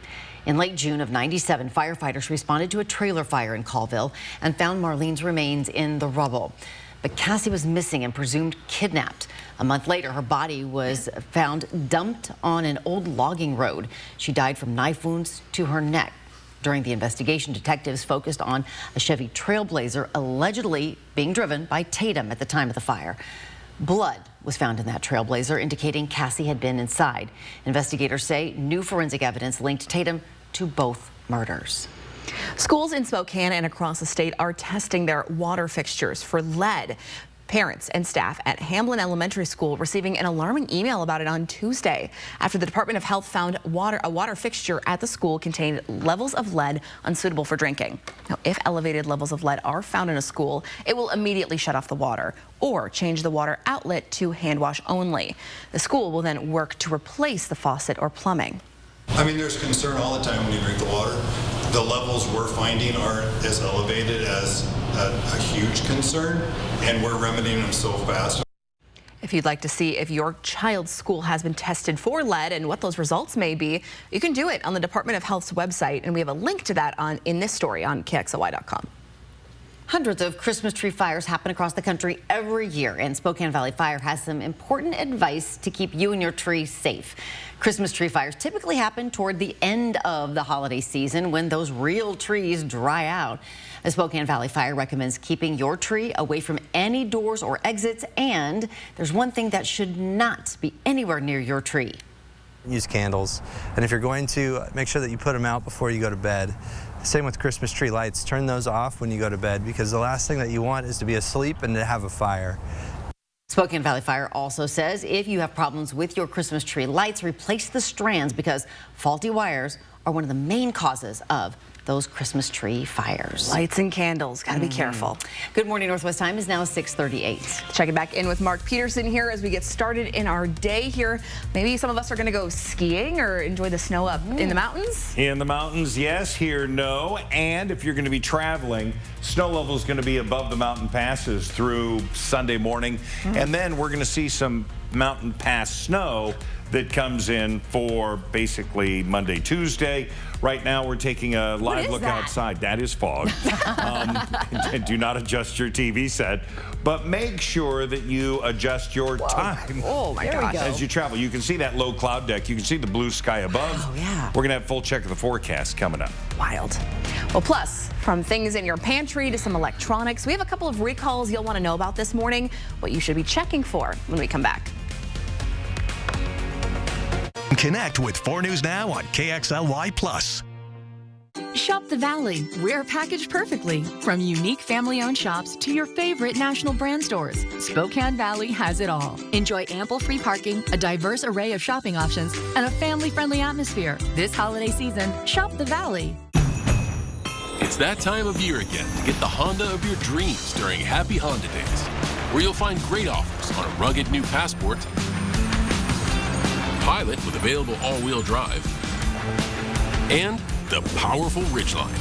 In late June of 97, firefighters responded to a trailer fire in Colville and found Marlene's remains in the rubble. But Cassie was missing and presumed kidnapped. A month later, her body was found dumped on an old logging road. She died from knife wounds to her neck. During the investigation, detectives focused on a Chevy Trailblazer allegedly being driven by Tatum at the time of the fire. Blood was found in that Trailblazer, indicating Cassie had been inside. Investigators say new forensic evidence linked Tatum to both murders. Schools in Spokane and across the state are testing their water fixtures for lead. Parents and staff at Hamlin Elementary School receiving an alarming email about it on Tuesday after the Department of Health found a water fixture at the school contained levels of lead unsuitable for drinking. Now, if elevated levels of lead are found in a school, it will immediately shut off the water or change the water outlet to hand wash only. The school will then work to replace the faucet or plumbing. I mean, there's concern all the time when you drink the water. The levels we're finding aren't as elevated as a huge concern, and we're remedying them so fast. If you'd like to see if your child's school has been tested for lead and what those results may be, you can do it on the Department of Health's website, and we have a link to that in this story on KXLY.com. Hundreds of Christmas tree fires happen across the country every year, and Spokane Valley Fire has some important advice to keep you and your tree safe. Christmas tree fires typically happen toward the end of the holiday season when those real trees dry out. The Spokane Valley Fire recommends keeping your tree away from any doors or exits, and there's one thing that should not be anywhere near your tree. Use candles, and if you're going to, make sure that you put them out before you go to bed. Same with Christmas tree lights. Turn those off when you go to bed because the last thing that you want is to be asleep and to have a fire. Spokane Valley Fire also says if you have problems with your Christmas tree lights, replace the strands because faulty wires are one of the main causes of those Christmas tree fires. Lights and candles, gotta be careful. Good morning, Northwest time is now 6:38. Checking back in with Mark Peterson here as we get started in our day here. Maybe some of us are gonna go skiing or enjoy the snow up in the mountains. In the mountains, yes. Here, no. And if you're going to be traveling, snow level is going to be above the mountain passes through Sunday morning. And then we're going to see some mountain pass snow that comes in for basically Monday, Tuesday. Right now, we're taking a live look outside. That is fog. Do not adjust your TV set, but make sure that you adjust your time. Oh my gosh. As you travel, you can see that low cloud deck. You can see the blue sky above. Oh yeah. We're gonna have full check of the forecast coming up. Wild. Well, plus, from things in your pantry to some electronics, we have a couple of recalls you'll want to know about this morning, what you should be checking for when we come back. Connect with 4 News Now on KXLY+. Shop the Valley. We're packaged perfectly. From unique family-owned shops to your favorite national brand stores, Spokane Valley has it all. Enjoy ample free parking, a diverse array of shopping options, and a family-friendly atmosphere. This holiday season, shop the Valley. It's that time of year again to get the Honda of your dreams during Happy Honda Days, where you'll find great offers on a rugged new Passport, Pilot with available all-wheel drive, and the powerful Ridgeline.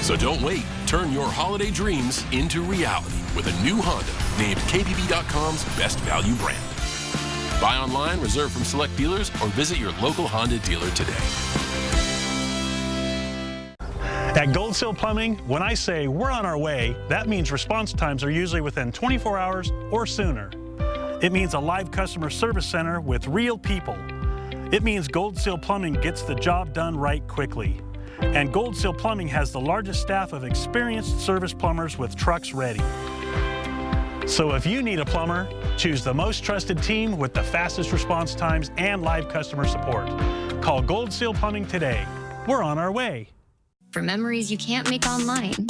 So don't wait. Turn your holiday dreams into reality with a new Honda named KBB.com's best value brand. Buy online, reserve from select dealers, or visit your local Honda dealer today. At Gold Seal Plumbing, when I say we're on our way, that means response times are usually within 24 hours or sooner. It means a live customer service center with real people. It means Gold Seal Plumbing gets the job done right quickly. And Gold Seal Plumbing has the largest staff of experienced service plumbers with trucks ready. So if you need a plumber, choose the most trusted team with the fastest response times and live customer support. Call Gold Seal Plumbing today. We're on our way. For memories you can't make online.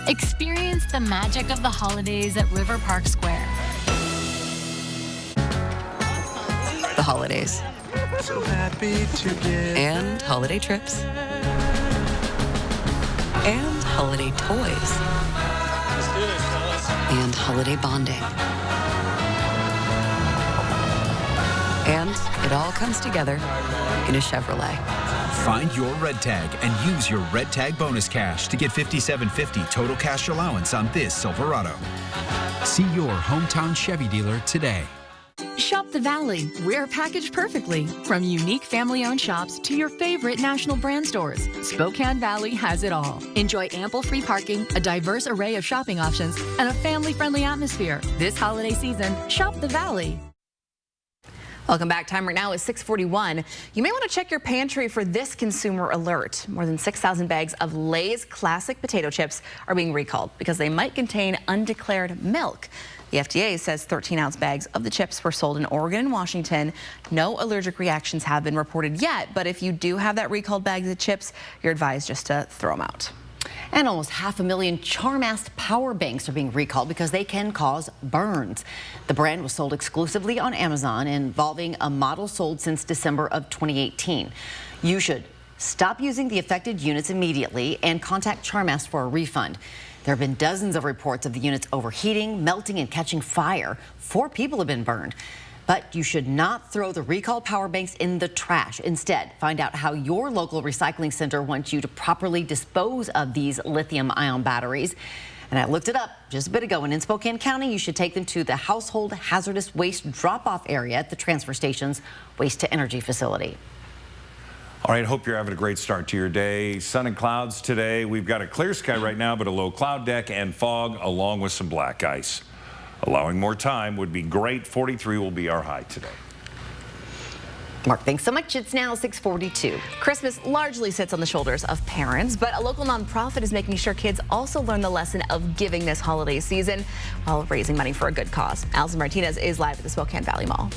Experience the magic of the holidays at River Park Square. The holidays. So happy together. And holiday trips. And holiday toys. Let's do this, fellas. And holiday bonding. And it all comes together in a Chevrolet. Find your red tag and use your red tag bonus cash to get $5,750 total cash allowance on this Silverado. See your hometown Chevy dealer today. Shop the Valley. We're packaged perfectly. From unique family-owned shops to your favorite national brand stores, Spokane Valley has it all. Enjoy ample free parking, a diverse array of shopping options, and a family-friendly atmosphere. This holiday season, shop the Valley. Welcome back. Time right now is 6:41. You may want to check your pantry for this consumer alert. More than 6,000 bags of Lay's classic potato chips are being recalled because they might contain undeclared milk. The FDA says 13-ounce bags of the chips were sold in Oregon and Washington. No allergic reactions have been reported yet, but if you do have that recalled bag of chips, you're advised just to throw them out. And almost 500,000 Charmast power banks are being recalled because they can cause burns. The brand was sold exclusively on Amazon, involving a model sold since December of 2018. You should stop using the affected units immediately and contact Charmast for a refund. There have been dozens of reports of the units overheating, melting, and catching fire. 4 people have been burned. But you should not throw the recalled power banks in the trash. Instead, find out how your local recycling center wants you to properly dispose of these lithium-ion batteries. And I looked it up just a bit ago, and in Spokane County, you should take them to the household hazardous waste drop-off area at the transfer station's waste-to-energy facility. All right, hope you're having a great start to your day. Sun and clouds today. We've got a clear sky right now, but a low cloud deck and fog along with some black ice. Allowing more time would be great. 43 will be our high today. Mark, thanks so much. It's now 6:42. Christmas largely sits on the shoulders of parents, but a local nonprofit is making sure kids also learn the lesson of giving this holiday season while raising money for a good cause. Alison Martinez is live at the Spokane Valley Mall.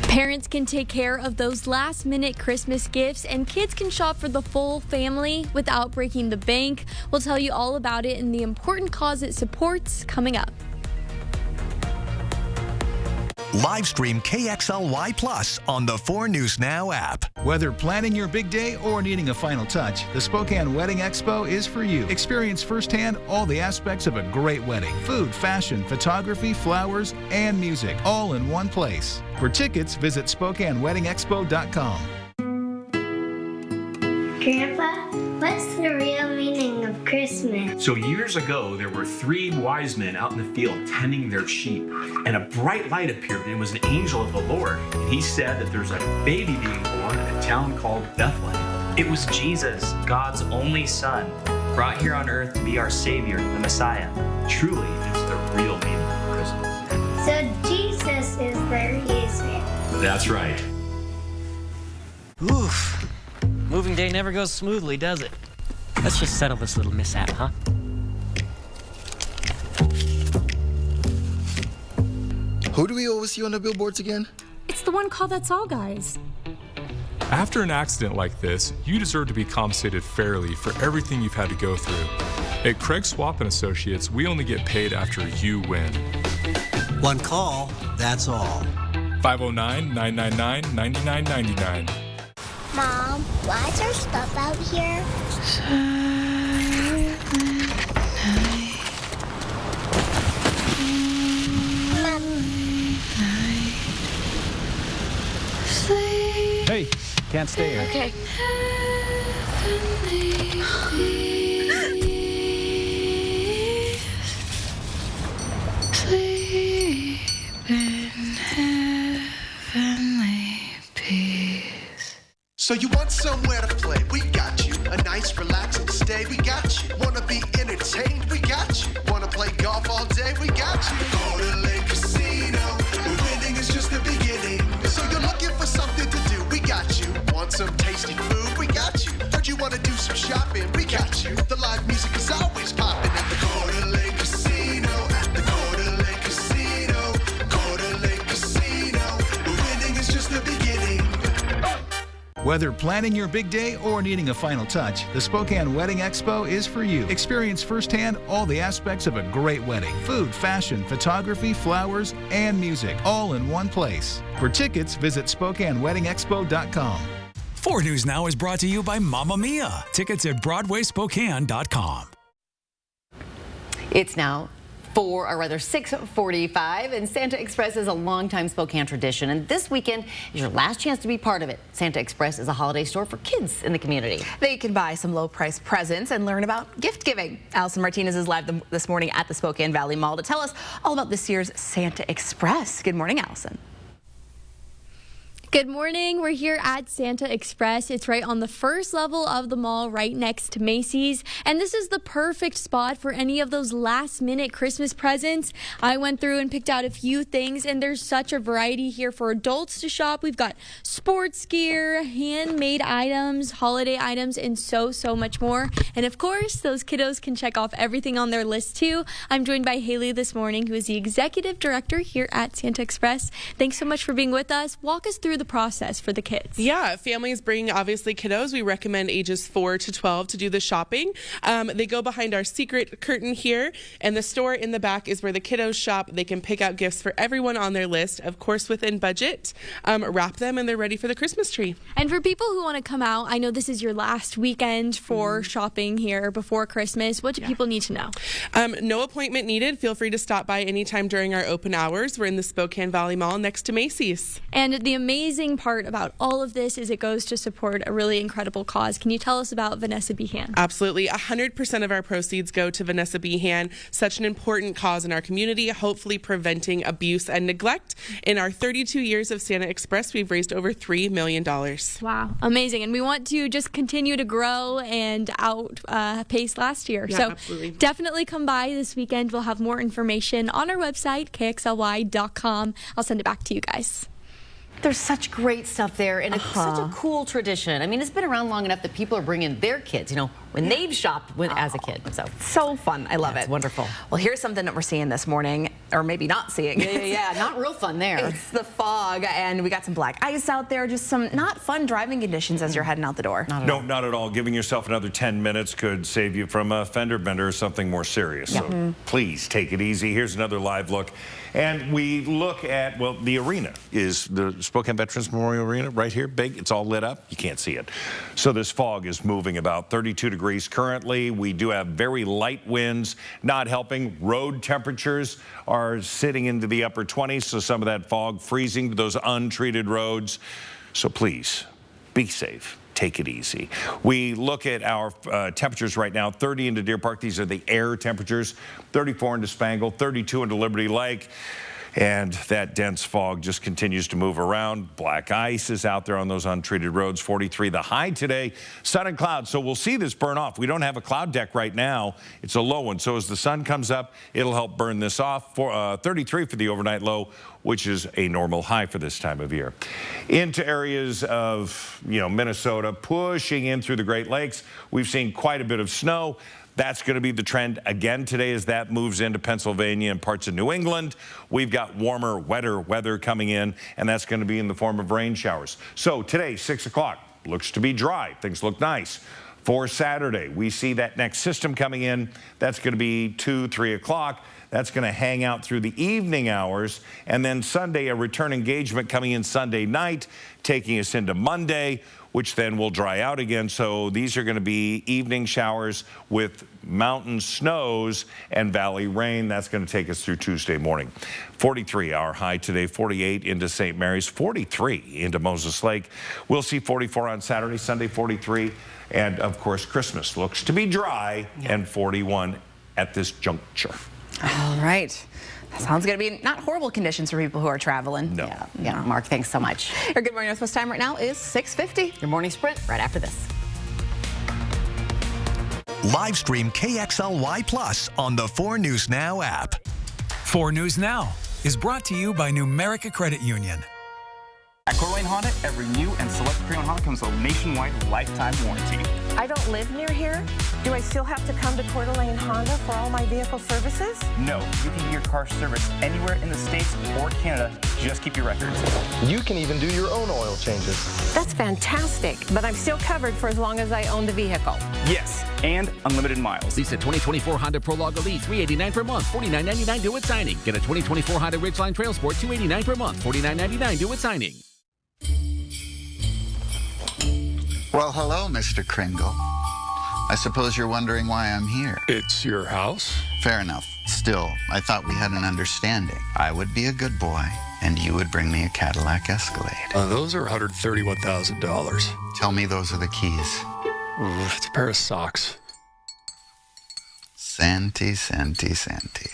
Parents can take care of those last-minute Christmas gifts, and kids can shop for the full family without breaking the bank. We'll tell you all about it and the important cause it supports coming up. Live stream KXLY Plus on the 4 News Now app. Whether planning your big day or needing a final touch, the Spokane Wedding Expo is for you. Experience firsthand all the aspects of a great wedding. Food, fashion, photography, flowers, and music, all in one place. For tickets, visit SpokaneWeddingExpo.com. Grandpa, what's the real meaning of Christmas? So years ago, there were 3 wise men out in the field tending their sheep, and a bright light appeared, and it was an angel of the Lord. And he said that there's a baby being born in a town called Bethlehem. It was Jesus, God's only son, brought here on earth to be our Savior, the Messiah. Truly, it's the real meaning of Christmas. So Jesus is the reason. That's right. Oof. Moving day never goes smoothly, does it? Let's just settle this little mishap, huh? Who do we always see on the billboards again? It's the one called That's All Guys. After an accident like this, you deserve to be compensated fairly for everything you've had to go through. At Craig Swap & Associates, we only get paid after you win. One call, that's all. 509-999-9999. Mom, why is there stuff out here? Hey, can't stay here. Okay. So you want somewhere to play? We got you. A nice relaxing stay? We got you. Wanna be entertained? We got you. Wanna play golf all day? We got you. Go to Lake Casino. Winning is just the beginning. So you're looking for something to do? We got you. Want some tasty food? We got you. Heard you wanna do some shopping? We got you. The live music is always popping at the Go to Lake Casino. At the Go to Lake Casino. Go to Lake Casino. Winning is just the beginning. Whether planning your big day or needing a final touch, the Spokane Wedding Expo is for you. Experience firsthand all the aspects of a great wedding. Food, fashion, photography, flowers, and music, all in one place. For tickets, visit SpokaneWeddingExpo.com. 4 News Now is brought to you by Mamma Mia. Tickets at BroadwaySpokane.com. It's now 6:45, and Santa Express is a longtime Spokane tradition, and this weekend is your last chance to be part of it. Santa Express is a holiday store for kids in the community. They can buy some low-priced presents and learn about gift giving. Allison Martinez is live this morning at the Spokane Valley Mall to tell us all about this year's Santa Express. Good morning, Allison. Good morning. We're here at Santa Express. It's right on the first level of the mall, right next to Macy's. And this is the perfect spot for any of those last-minute Christmas presents. I went through and picked out a few things, and there's such a variety here for adults to shop. We've got sports gear, handmade items, holiday items, and so much more. And of course, those kiddos can check off everything on their list too. I'm joined by Haley this morning, who is the executive director here at Santa Express. Thanks so much for being with us. Walk us through the process for the kids. Yeah, families bring obviously kiddos. We recommend ages 4 to 12 to do the shopping. They go behind our secret curtain here, and the store in the back is where the kiddos shop. They can pick out gifts for everyone on their list, of course within budget, wrap them, and they're ready for the Christmas tree. And for people who want to come out, I know this is your last weekend for shopping here before Christmas. What do people need to know? No appointment needed. Feel free to stop by anytime during our open hours. We're in the Spokane Valley Mall next to Macy's. And the amazing part about all of this is it goes to support a really incredible cause. Can you tell us about Vanessa Behan? Absolutely. 100% of our proceeds go to Vanessa Behan, such an important cause in our community, hopefully preventing abuse and neglect. In our 32 years of Santa Express, we've raised over $3 million. Wow. Amazing. And we want to just continue to grow and outpace last year. Yeah, so absolutely. Definitely come by this weekend. We'll have more information on our website, kxly.com. I'll send it back to you guys. There's such great stuff there, and it's such a cool tradition. I mean, it's been around long enough that people are bringing their kids, you know, when they've shopped as a kid. So fun. I love it. It's wonderful. Well, here's something that we're seeing this morning, or maybe not seeing. Yeah. Not real fun there. It's the fog, and we got some black ice out there. Just some not fun driving conditions as you're heading out the door. Not at all. Giving yourself another 10 minutes could save you from a fender bender or something more serious. So please take it easy. Here's another live look. And we look at, well, the arena is the Spokane Veterans Memorial Arena right here. Big. It's all lit up. You can't see it. So this fog is moving about 32 degrees currently. We do have very light winds, not helping. Road temperatures are sitting into the upper 20s, so some of that fog freezing to those untreated roads. So please, be safe. Take it easy. We look at our temperatures right now. 30 into Deer Park. These are the air temperatures. 34 into Spangle. 32 into Liberty Lake. And that dense fog just continues to move around. Black ice is out there on those untreated roads. 43 the high today. Sun and clouds. So we'll see this burn off. We don't have a cloud deck right now. It's a low one. So as the sun comes up, it'll help burn this off. 33 for the overnight low, which is a normal high for this time of year. Into areas of, Minnesota, pushing in through the Great Lakes. We've seen quite a bit of snow. That's going to be the trend again today as that moves into Pennsylvania and parts of New England. We've got warmer, wetter weather coming in, and that's going to be in the form of rain showers. So today, 6 o'clock, looks to be dry. Things look nice. For Saturday, we see that next system coming in. That's going to be 2, 3 o'clock. That's going to hang out through the evening hours. And then Sunday, a return engagement coming in Sunday night, taking us into Monday. which then will dry out again. So these are going to be evening showers with mountain snows and valley rain. That's going to take us through Tuesday morning. 43 our high today, 48 into St. Mary's, 43 into Moses Lake. We'll see 44 on Saturday, Sunday 43. And of course, Christmas looks to be dry and 41 at this juncture. All right. Sounds going to be not horrible conditions for people who are traveling. No. Yeah, Mark, thanks so much. Your Good Morning Northwest time right now is 6:50. Your morning sprint right after this. Live stream KXLY Plus on the 4 News Now app. 4 News Now is brought to you by Numerica Credit Union. At Coeur d'Alene Honda, every new and select pre-owned Honda comes with a nationwide lifetime warranty. I don't live near here. Do I still have to come to Coeur d'Alene Honda for all my vehicle services? No, you can get your car serviced anywhere in the States or Canada. Just keep your records. You can even do your own oil changes. That's fantastic, but I'm still covered for as long as I own the vehicle. Yes, and unlimited miles. Lease a 2024 Honda Prologue Elite, $389 per month, $49.99 due at signing. Get a 2024 Honda Ridgeline Trail Sport, $289 per month, $49.99 due at signing. Well, hello, Mr. Kringle. I suppose you're wondering why I'm here. It's your house? Fair enough. Still, I thought we had an understanding. I would be a good boy, and you would bring me a Cadillac Escalade. Those are $131,000. Tell me those are the keys. It's a pair of socks. Santy, Santy, Santy.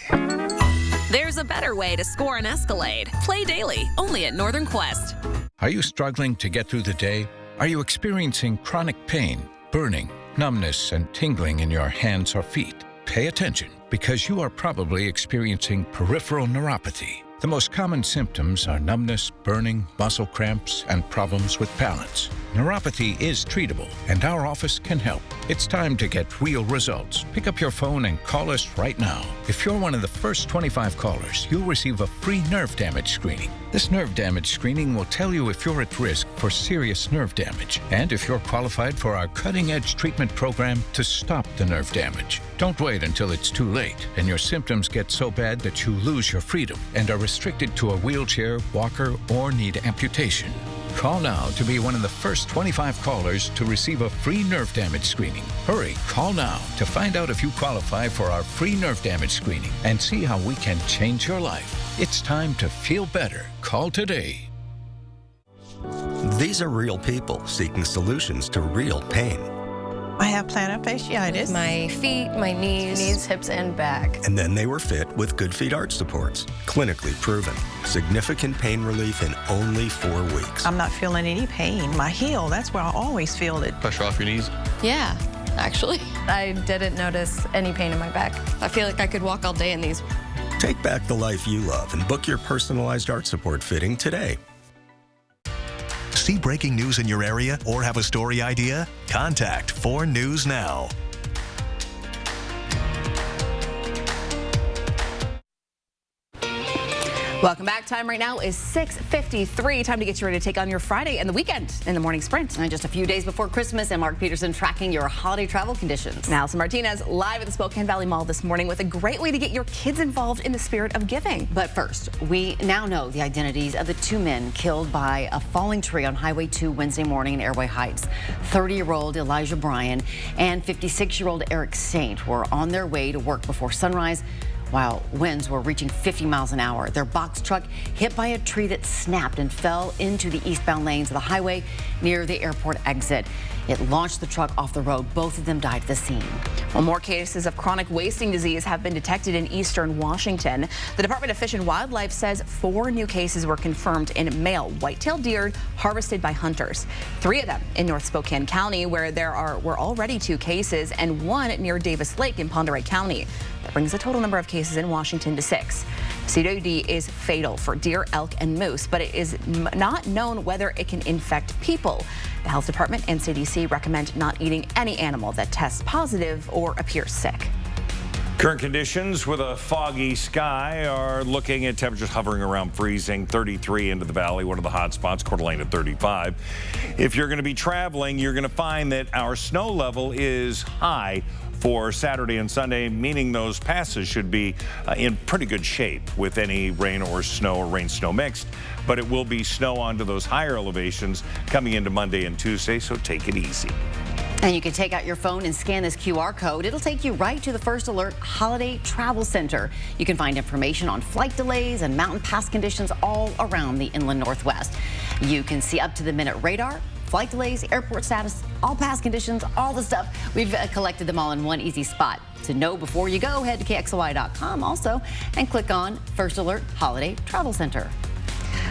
There's a better way to score an Escalade. Play daily, only at Northern Quest. Are you struggling to get through the day? Are you experiencing chronic pain, burning, numbness, and tingling in your hands or feet? Pay attention, because you are probably experiencing peripheral neuropathy. The most common symptoms are numbness, burning, muscle cramps, and problems with balance. Neuropathy is treatable, and our office can help. It's time to get real results. Pick up your phone and call us right now. If you're one of the first 25 callers, you'll receive a free nerve damage screening. This nerve damage screening will tell you if you're at risk for serious nerve damage and if you're qualified for our cutting-edge treatment program to stop the nerve damage. Don't wait until it's too late and your symptoms get so bad that you lose your freedom and are restricted to a wheelchair, walker, or need amputation. Call now to be one of the first 25 callers to receive a free nerve damage screening. Hurry, call now to find out if you qualify for our free nerve damage screening and see how we can change your life. It's time to feel better. Call today. These are real people seeking solutions to real pain. I have plantar fasciitis. My feet, my knees, hips, and back. And then they were fit with Good Feet arch supports. Clinically proven. Significant pain relief in only 4 weeks. I'm not feeling any pain. My heel, that's where I always feel it. Pressure off your knees? Yeah, actually. I didn't notice any pain in my back. I feel like I could walk all day in these. Take back the life you love and book your personalized arch support fitting today. See breaking news in your area or have a story idea? Contact 4 News Now. Welcome back. Time right now is 6:53. Time to get you ready to take on your Friday and the weekend in the morning sprint. And just a few days before Christmas, and Mark Peterson tracking your holiday travel conditions. And Allison Martinez live at the Spokane Valley Mall this morning with a great way to get your kids involved in the spirit of giving. But first, we now know the identities of the 2 men killed by a falling tree on Highway 2 Wednesday morning in Airway Heights. 30-year-old Elijah Bryan and 56-year-old Eric Saint were on their way to work before sunrise, while winds were reaching 50 miles an hour. Their box truck hit by a tree that snapped and fell into the eastbound lanes of the highway near the airport exit. It launched the truck off the road. Both of them died at the scene. Well, more cases of chronic wasting disease have been detected in eastern Washington. The Department of Fish and Wildlife says 4 new cases were confirmed in male white-tailed deer harvested by hunters. 3 of them in North Spokane County, where were already 2 cases, and 1 near Davis Lake in Pend Oreille County. That brings the total number of cases in Washington to 6. CWD is fatal for deer, elk, and moose, but it is not known whether it can infect people. The Health Department and CDC recommend not eating any animal that tests positive or appears sick. Current conditions with a foggy sky are looking at temperatures hovering around freezing. 33 into the valley, one of the hot spots, Coeur d'Alene at 35. If you're going to be traveling, you're going to find that our snow level is high. for Saturday and Sunday, meaning those passes should be in pretty good shape with any rain or rain-snow mixed. But it will be snow onto those higher elevations coming into Monday and Tuesday, so take it easy. And you can take out your phone and scan this QR code. It'll take you right to the First Alert Holiday Travel Center. You can find information on flight delays and mountain pass conditions all around the inland Northwest. You can see up-to-the-minute radar, flight delays, airport status, all pass conditions, all the stuff. We've collected them all in one easy spot. To know before you go, head to KXLY.com also and click on First Alert Holiday Travel Center.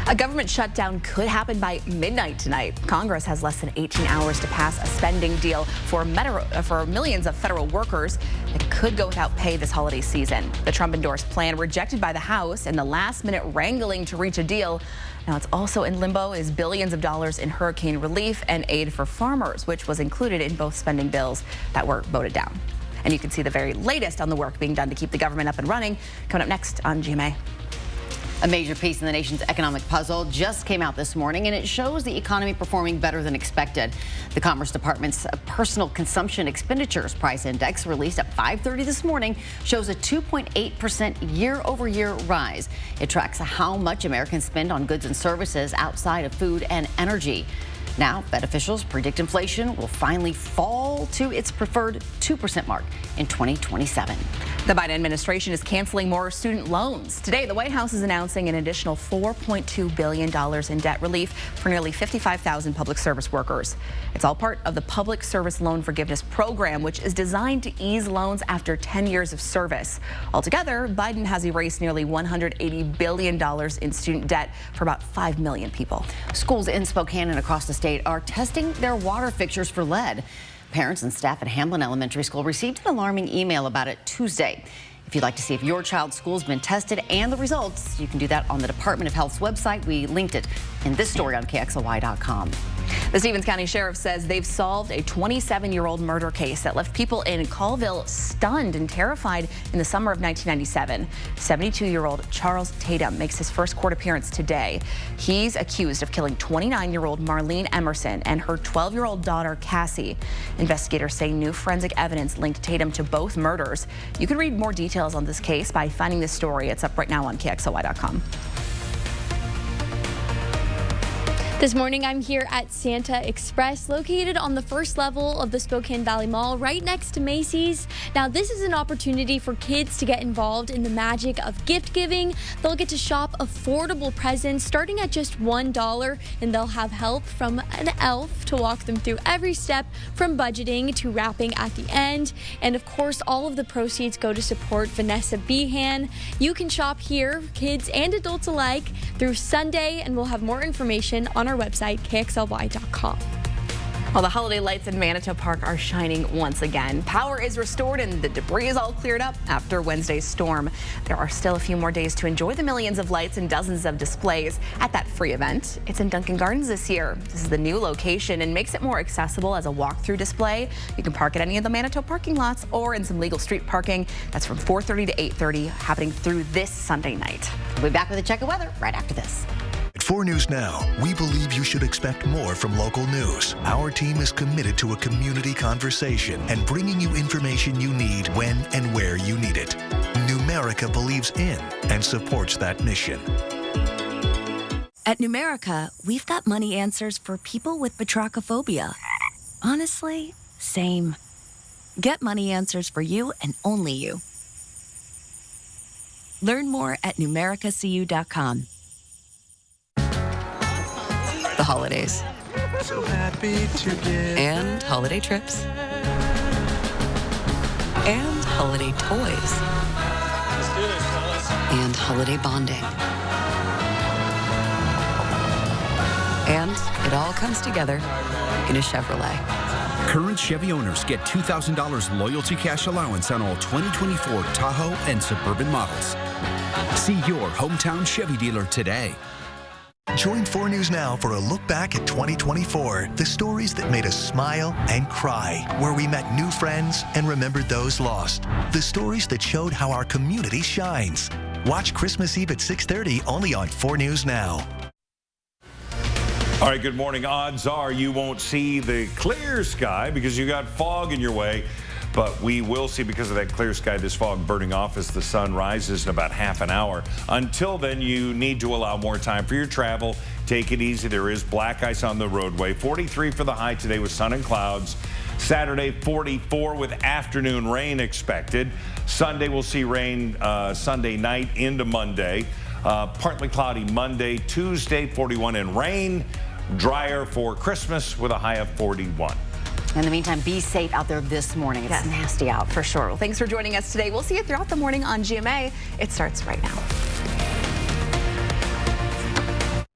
A government shutdown could happen by midnight tonight. Congress has less than 18 hours to pass a spending deal for millions of federal workers that could go without pay this holiday season. The Trump-endorsed plan rejected by the House and the last-minute wrangling to reach a deal. Now it's also in limbo is billions of dollars in hurricane relief and aid for farmers, which was included in both spending bills that were voted down. And you can see the very latest on the work being done to keep the government up and running coming up next on GMA. A major piece in the nation's economic puzzle just came out this morning, and it shows the economy performing better than expected. The Commerce Department's Personal Consumption Expenditures Price Index, released at 5:30 this morning, shows a 2.8% year-over-year rise. It tracks how much Americans spend on goods and services outside of food and energy. Now, Fed officials predict inflation will finally fall to its preferred 2% mark in 2027. The Biden administration is canceling more student loans. Today, the White House is announcing an additional $4.2 billion in debt relief for nearly 55,000 public service workers. It's all part of the Public Service Loan Forgiveness Program, which is designed to ease loans after 10 years of service. Altogether, Biden has erased nearly $180 billion in student debt for about 5 million people. Schools in Spokane and across the state are testing their water fixtures for lead. Parents and staff at Hamlin Elementary School received an alarming email about it Tuesday. If you'd like to see if your child's school's been tested and the results, you can do that on the Department of Health's website. We linked it in this story on KXLY.com. The Stevens County Sheriff says they've solved a 27-year-old murder case that left people in Colville stunned and terrified in the summer of 1997. 72-year-old Charles Tatum makes his first court appearance today. He's accused of killing 29-year-old Marlene Emerson and her 12-year-old daughter, Cassie. Investigators say new forensic evidence linked Tatum to both murders. You can read more details on this case by finding this story. It's up right now on KXLY.com. This morning, I'm here at Santa Express, located on the first level of the Spokane Valley Mall, right next to Macy's. Now, this is an opportunity for kids to get involved in the magic of gift giving. They'll get to shop affordable presents starting at just $1, and they'll have help from an elf to walk them through every step from budgeting to wrapping at the end. And of course, all of the proceeds go to support Vanessa Behan. You can shop here, kids and adults alike, through Sunday, and we'll have more information on our website, KXLY.com. Well, the holiday lights in Manito Park are shining once again. Power is restored and the debris is all cleared up after Wednesday's storm. There are still a few more days to enjoy the millions of lights and dozens of displays at that free event. It's in Duncan Gardens this year. This is the new location and makes it more accessible as a walk-through display. You can park at any of the Manito parking lots or in some legal street parking. That's from 4:30 to 8:30, happening through this Sunday night. We'll be back with a check of weather right after this. At 4 News Now, we believe you should expect more from local news. Our team is committed to a community conversation and bringing you information you need when and where you need it. Numerica believes in and supports that mission. At Numerica, we've got money answers for people with batrachophobia. Honestly, same. Get money answers for you and only you. Learn more at numericacu.com. The holidays. So happy together. And holiday trips. And holiday toys. Let's do this, fellas. And holiday bonding. And it all comes together in a Chevrolet. Current Chevy owners get $2,000 loyalty cash allowance on all 2024 Tahoe and Suburban models. See your hometown Chevy dealer today. Join 4 News Now for a look back at 2024. The stories that made us smile and cry, where we met new friends and remembered those lost. The stories that showed how our community shines. Watch Christmas Eve at 6:30 only on 4 News Now. All right, good morning. Odds are you won't see the clear sky because you got fog in your way. But we will see, because of that clear sky, this fog burning off as the sun rises in about half an hour. Until then, you need to allow more time for your travel. Take it easy. There is black ice on the roadway. 43 for the high today with sun and clouds. Saturday, 44 with afternoon rain expected. Sunday, we'll see rain Sunday night into Monday. Partly cloudy Monday. Tuesday, 41 and rain. Drier for Christmas with a high of 41. In the meantime, be safe out there this morning. It's nasty out for sure. Well, thanks for joining us today. We'll see you throughout the morning on GMA. It starts right now.